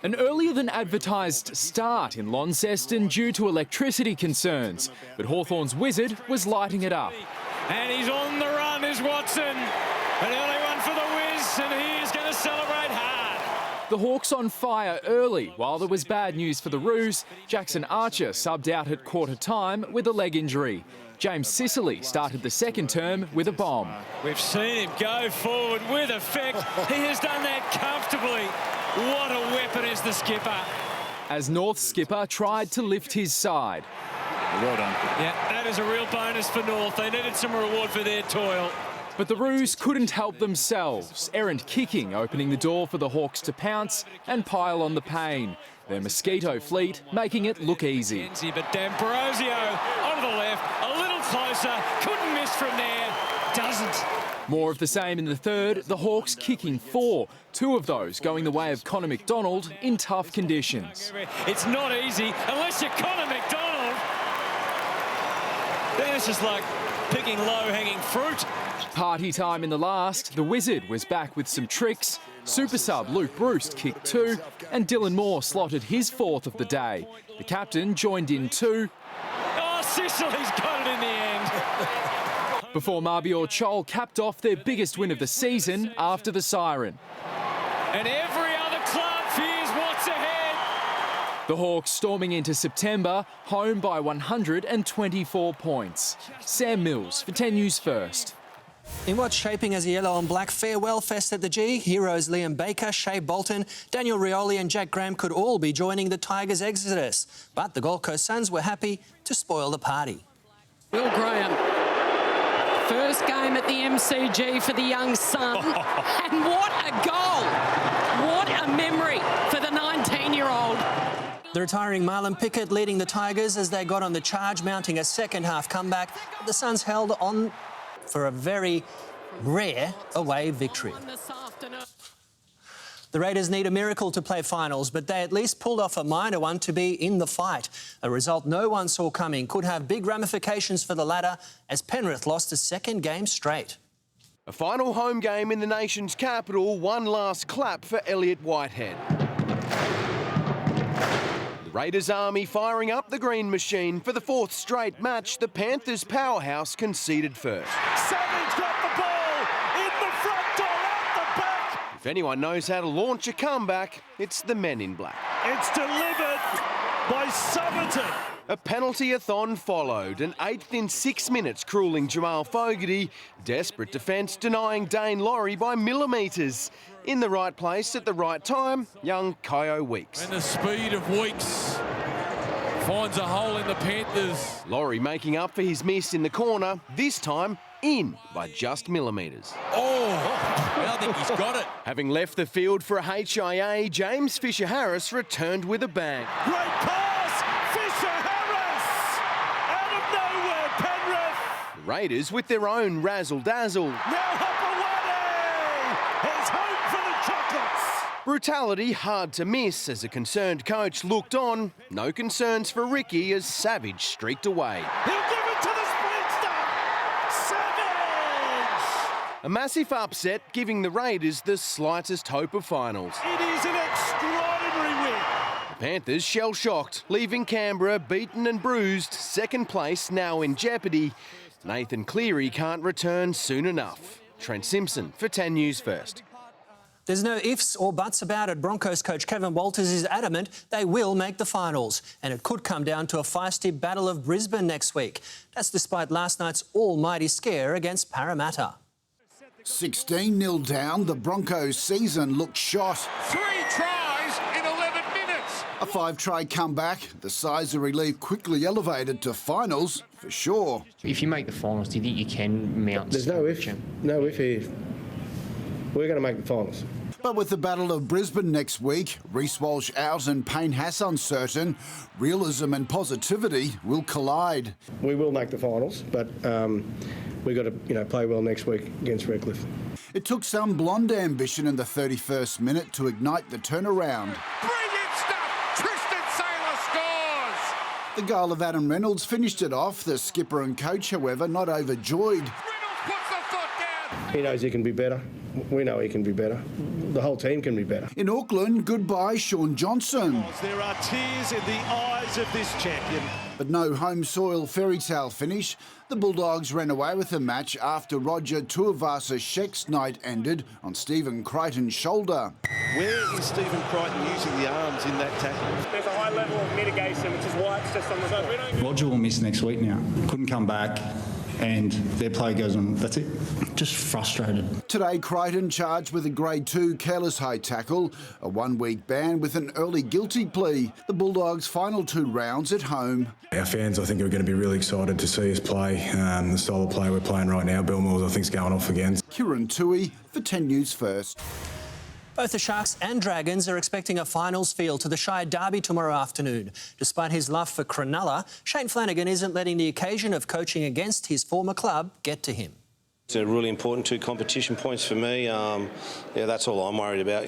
An earlier-than-advertised start in Launceston due to electricity concerns, but Hawthorn's Wizard was lighting it up. And he's on the run, is Watson. An early one for the Wiz, and he is going to celebrate hard. The Hawks on fire early. While there was bad news for the Roos, Jackson Archer subbed out at quarter time with a leg injury. James Sicily started the second term with a bomb. We've seen him go forward with effect. He has done that comfortably. What a weapon is the skipper. As North's skipper tried to lift his side. Well done. Yeah, that is a real bonus for North. They needed some reward for their toil. But the Roos couldn't help themselves. Errant kicking opening the door for the Hawks to pounce and pile on the pain. Their mosquito fleet making it look easy. But D'Ambrosio onto the left, a little closer, couldn't miss from there, doesn't. More of the same in the third, the Hawks kicking 4, 2 of those going the way of Connor McDonald in tough conditions. It's not easy unless you're Connor McDonald. Then it's just like picking low-hanging fruit. Party time in the last, the Wizard was back with some tricks. Super sub Luke Bruce kicked 2 and Dylan Moore slotted his 4th of the day. The captain joined in too. Oh, Sicily's got it in the end. Before Marbior Chol capped off their biggest win of the season after the siren. And every other club fears what's ahead. The Hawks storming into September, home by 124 points. Sam Mills for 10 News First. In what's shaping as a yellow and black farewell fest at the G, heroes Liam Baker, Shea Bolton, Daniel Rioli and Jack Graham could all be joining the Tigers' exodus. But the Gold Coast Suns were happy to spoil the party. Will Graham, first game at the MCG for the young Sun. And what a goal! What a memory for the 19-year-old. The retiring Marlon Pickett leading the Tigers as they got on the charge, mounting a second-half comeback. The Suns held on for a very rare away victory. The Raiders need a miracle to play finals, but they at least pulled off a minor one to be in the fight. A result no one saw coming could have big ramifications for the ladder as Penrith lost a second game straight. A final home game in the nation's capital, one last clap for Elliott Whitehead. Raiders army firing up the green machine for the 4th straight match. The Panthers powerhouse conceded first. Savage got the ball in the front door, out the back. If anyone knows how to launch a comeback, it's the men in black. It's delivered by Somerton. A penalty-a-thon followed, an 8th in 6 minutes cruelling Jamal Fogarty. Desperate defence denying Dane Laurie by millimetres. In the right place at the right time, young Kyo Weeks. And the speed of Weeks finds a hole in the Panthers. Laurie making up for his miss in the corner, this time in by just millimetres. I think he's got it. Having left the field for a HIA, James Fisher-Harris returned with a bang. Great pass, Fisher-Harris! Out of nowhere, Penrith. The Raiders with their own razzle-dazzle. Now Hopewadi! He's home for the chocolates. Brutality hard to miss as a concerned coach looked on. No concerns for Ricky as Savage streaked away. He'll give it to the sprinter! Savage! A massive upset giving the Raiders the slightest hope of finals. It is an extraordinary win. The Panthers shell-shocked, leaving Canberra beaten and bruised. Second place now in jeopardy. Nathan Cleary can't return soon enough. Trent Simpson for 10 News First. There's no ifs or buts about it. Broncos coach Kevin Walters is adamant they will make the finals, and it could come down to a feisty Battle of Brisbane next week. That's despite last night's almighty scare against Parramatta. 16-0 down, the Broncos' season looked shot. 3 tries in 11 minutes. A 5-try comeback, the size of relief quickly elevated to finals for sure. If you make the finals, do you think you can mount? There's no if here. We're going to make the finals. But with the Battle of Brisbane next week, Reece Walsh out and Payne Haas uncertain, realism and positivity will collide. We will make the finals, but we've got to play well next week against Redcliffe. It took some blonde ambition in the 31st minute to ignite the turnaround. Brilliant stuff! Tristan Saylor scores! The goal of Adam Reynolds finished it off. The skipper and coach, however, not overjoyed. Reynolds puts the foot down! He knows he can be better. We know he can be better. The whole team can be better. In Auckland, goodbye Sean Johnson. There are tears in the eyes of this champion. But no home soil fairy tale finish. The Bulldogs ran away with the match after Roger Tuivasa-Sheck's night ended on Stephen Crichton's shoulder. Where is Stephen Crichton using the arms in that tackle? There's a high level of mitigation, which is why it's just on the side. Roger will miss next week now. Couldn't come back. And their play goes on, that's it. Just frustrated. Today, Crichton charged with a Grade 2 careless high tackle, a 1-week ban with an early guilty plea. The Bulldogs' final 2 rounds at home. Our fans, I think, are going to be really excited to see us play. The style of play we're playing right now, Bill Mills, I think, is going off again. Kieran Tui for 10 News First. Both the Sharks and Dragons are expecting a finals field to the Shire Derby tomorrow afternoon. Despite his love for Cronulla, Shane Flanagan isn't letting the occasion of coaching against his former club get to him. It's a really important 2 competition points for me. That's all I'm worried about.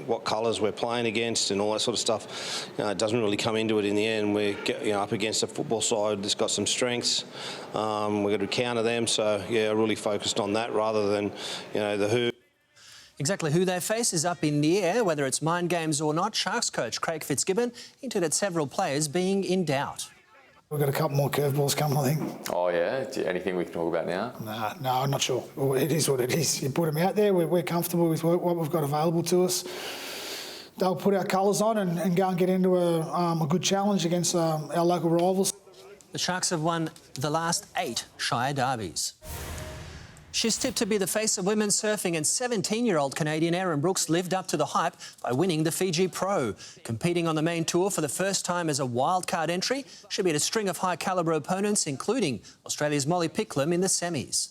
What colours we're playing against and all that sort of stuff. It doesn't really come into it in the end. We're up against a football side that's got some strengths. We've got to counter them. So, really focused on that rather than, the who. Exactly who they face is up in the air, whether it's mind games or not. Sharks coach Craig Fitzgibbon hinted at several players being in doubt. We've got a couple more curveballs coming, I think. Oh, yeah? Anything we can talk about now? No, I'm not sure. It is what it is. You put them out there, we're comfortable with what we've got available to us. They'll put our colours on and go and get into a good challenge against our local rivals. The Sharks have won the last 8 Shire derbies. She's tipped to be the face of women's surfing, and 17-year-old Canadian Erin Brooks lived up to the hype by winning the Fiji Pro. Competing on the main tour for the first time as a wildcard entry, she beat a string of high-calibre opponents, including Australia's Molly Picklum in the semis.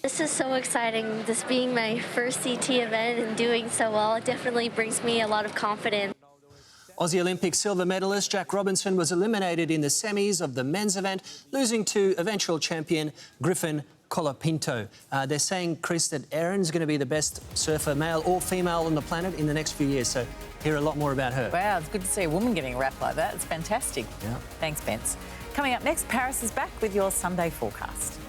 This is so exciting. This being my first CT event and doing so well, it definitely brings me a lot of confidence. Aussie Olympic silver medalist Jack Robinson was eliminated in the semis of the men's event, losing to eventual champion Griffin Colapinto. They're saying, Chris, that Erin's going to be the best surfer, male or female, on the planet in the next few years. So hear a lot more about her. Wow, it's good to see a woman getting a rap like that. It's fantastic. Yeah. Thanks, Bence. Coming up next, Paris is back with your Sunday forecast.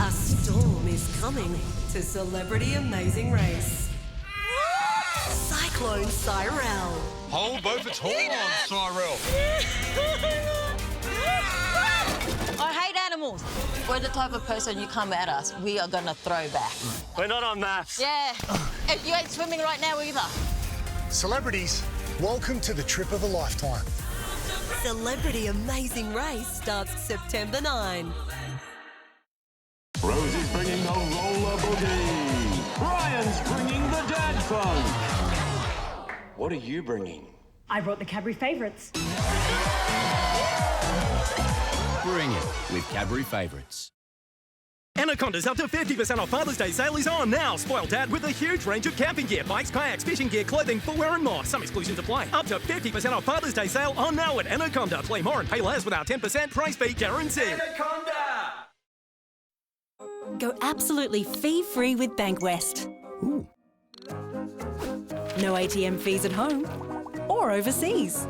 A storm is coming to Celebrity Amazing Race. Cyclone Cyrell. Hold both its horns, Cyrell. I hate animals. We're the type of person you come at us, we are going to throw back. We're not on maths. Yeah. If you ain't swimming right now either. Celebrities, welcome to the trip of a lifetime. Celebrity Amazing Race starts September 9. Rosie's bringing the roller boogie. Brian's bringing the dad fun. What are you bringing? I brought the Cadbury Favourites. Bring it with Cadbury Favourites. Anaconda's up to 50% off Father's Day sale is on now. Spoil Dad with a huge range of camping gear, bikes, kayaks, fishing gear, clothing, footwear and more. Some exclusions apply. Up to 50% off Father's Day sale on now at Anaconda. Play more and pay less with our 10% price beat guarantee. Anaconda! Go absolutely fee-free with Bankwest. Ooh. No ATM fees at home or overseas.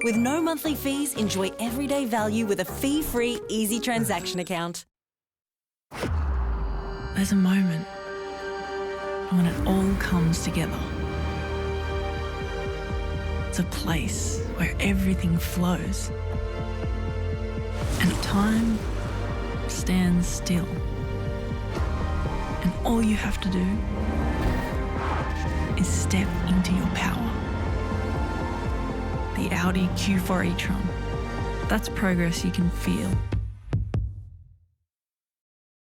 With no monthly fees, enjoy everyday value with a fee-free, easy transaction account. There's a moment when it all comes together. It's a place where everything flows and time stands still. And all you have to do is step into your power. The Audi Q4 e-tron. That's progress you can feel.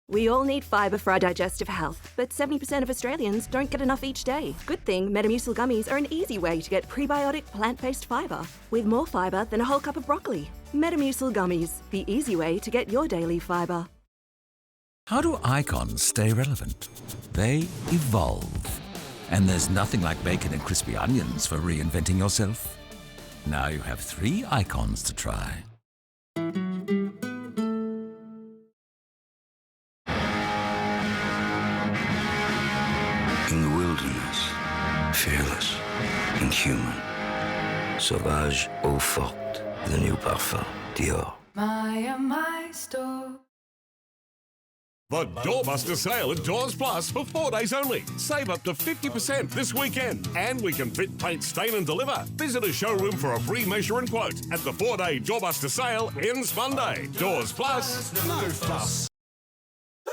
We all need fibre for our digestive health, but 70% of Australians don't get enough each day. Good thing Metamucil gummies are an easy way to get prebiotic plant-based fibre, with more fibre than a whole cup of broccoli. Metamucil gummies, the easy way to get your daily fibre. How do icons stay relevant? They evolve. And there's nothing like bacon and crispy onions for reinventing yourself. Now you have 3 icons to try. In the wilderness, fearless and human. Sauvage, eau forte, the new parfum, Dior. My store. The Doorbuster sale at Doors Plus for 4 days only. Save up to 50% this weekend. And we can fit, paint, stain and deliver. Visit a showroom for a free measure and quote. At the 4-day Doorbuster sale ends Monday. Doors Plus, move plus.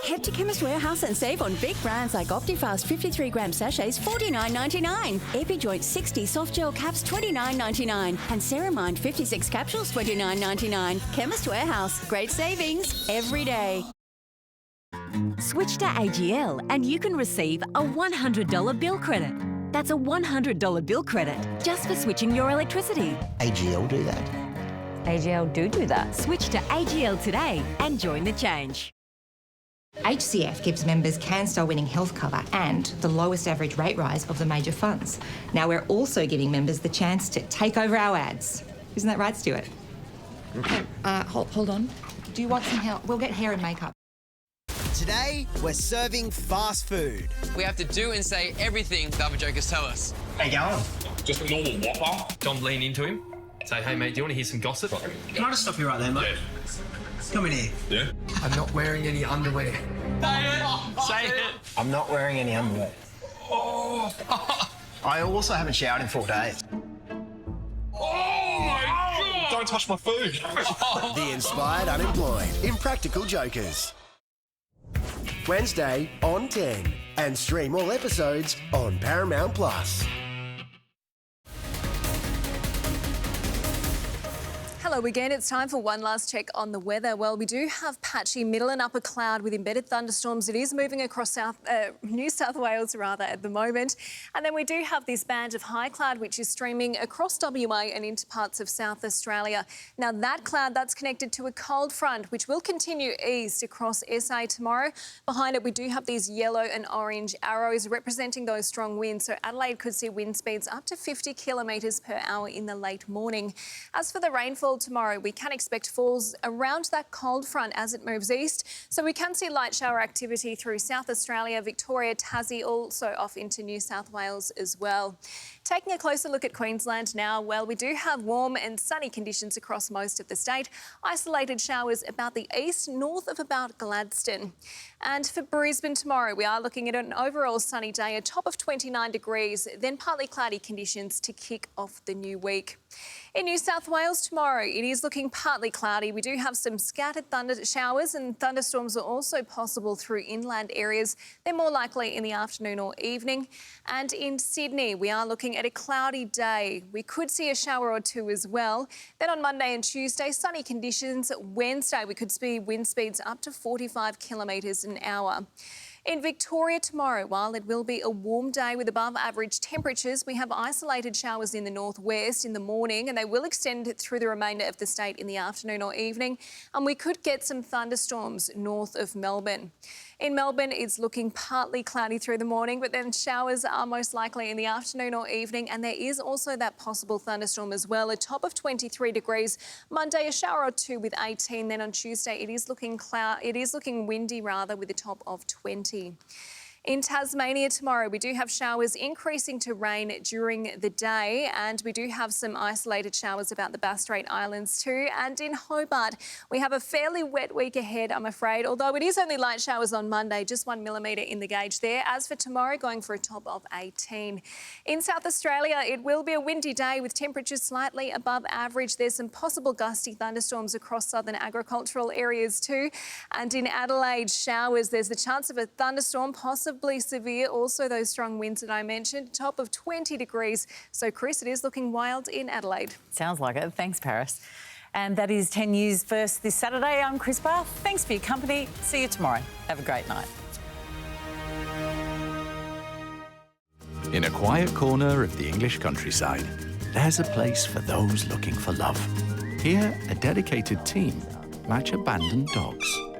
Head to Chemist Warehouse and save on big brands like Optifast 53-gram sachets, $49.99. EpiJoint 60 soft gel caps, $29.99. And Ceramind 56 capsules, $29.99. Chemist Warehouse, great savings every day. Switch to AGL and you can receive a $100 bill credit. That's a $100 bill credit just for switching your electricity. AGL do that? AGL do that. Switch to AGL today and join the change. HCF gives members CanStar winning health cover and the lowest average rate rise of the major funds. Now we're also giving members the chance to take over our ads. Isn't that right, Stuart? Hold on. Do you want some help? We'll get hair and makeup. Today, we're serving fast food. We have to do and say everything the other jokers tell us. How you going? Just a normal whopper. Dom lean into him. Say, hey mate, do you want to hear some gossip? Can I just stop you right there, mate? Yeah. Come in here. Yeah? I'm not wearing any underwear. Say it. I'm not wearing any underwear. Oh. I also haven't showered in 4 days. Oh my God! Don't touch my food. The Inspired Unemployed. Impractical Jokers. Wednesday on 10. And stream all episodes on Paramount Plus. Hello again. It's time for one last check on the weather. Well, we do have patchy middle and upper cloud with embedded thunderstorms. It is moving across New South Wales at the moment. And then we do have this band of high cloud which is streaming across WA and into parts of South Australia. Now that cloud, that's connected to a cold front which will continue east across SA tomorrow. Behind it we do have these yellow and orange arrows representing those strong winds. So Adelaide could see wind speeds up to 50 kilometres per hour in the late morning. As for the rainfall tomorrow, we can expect falls around that cold front as it moves east. So we can see light shower activity through South Australia, Victoria, Tassie, also off into New South Wales as well. Taking a closer look at Queensland now, well, we do have warm and sunny conditions across most of the state. Isolated showers about the east, north of about Gladstone. And for Brisbane tomorrow, we are looking at an overall sunny day, a top of 29 degrees, then partly cloudy conditions to kick off the new week. In New South Wales tomorrow, it is looking partly cloudy. We do have some scattered thunder showers and thunderstorms are also possible through inland areas. They're more likely in the afternoon or evening. And in Sydney, we are looking at a cloudy day. We could see a shower or two as well. Then on Monday and Tuesday, sunny conditions. Wednesday, we could see wind speeds up to 45 kilometres an hour. In Victoria tomorrow, while it will be a warm day with above average temperatures, we have isolated showers in the northwest in the morning and they will extend through the remainder of the state in the afternoon or evening, and we could get some thunderstorms north of Melbourne. In Melbourne, it's looking partly cloudy through the morning, but then showers are most likely in the afternoon or evening, and there is also that possible thunderstorm as well, a top of 23 degrees. Monday, a shower or two with 18. Then on Tuesday, it is looking windy rather, with a top of 20. In Tasmania tomorrow, we do have showers increasing to rain during the day, and we do have some isolated showers about the Bass Strait Islands too. And in Hobart, we have a fairly wet week ahead, I'm afraid, although it is only light showers on Monday, just 1 millimetre in the gauge there. As for tomorrow, going for a top of 18. In South Australia, it will be a windy day with temperatures slightly above average. There's some possible gusty thunderstorms across southern agricultural areas too. And in Adelaide, showers, there's the chance of a thunderstorm, possibly severe. Also those strong winds that I mentioned, top of 20 degrees. So Chris, it is looking wild in Adelaide. Sounds like it. Thanks, Paris. And that is 10 News First this Saturday. I'm Chris Barth. Thanks for your company. See you tomorrow. Have a great night. In a quiet corner of the English countryside, there's a place for those looking for love. Here, a dedicated team match abandoned dogs.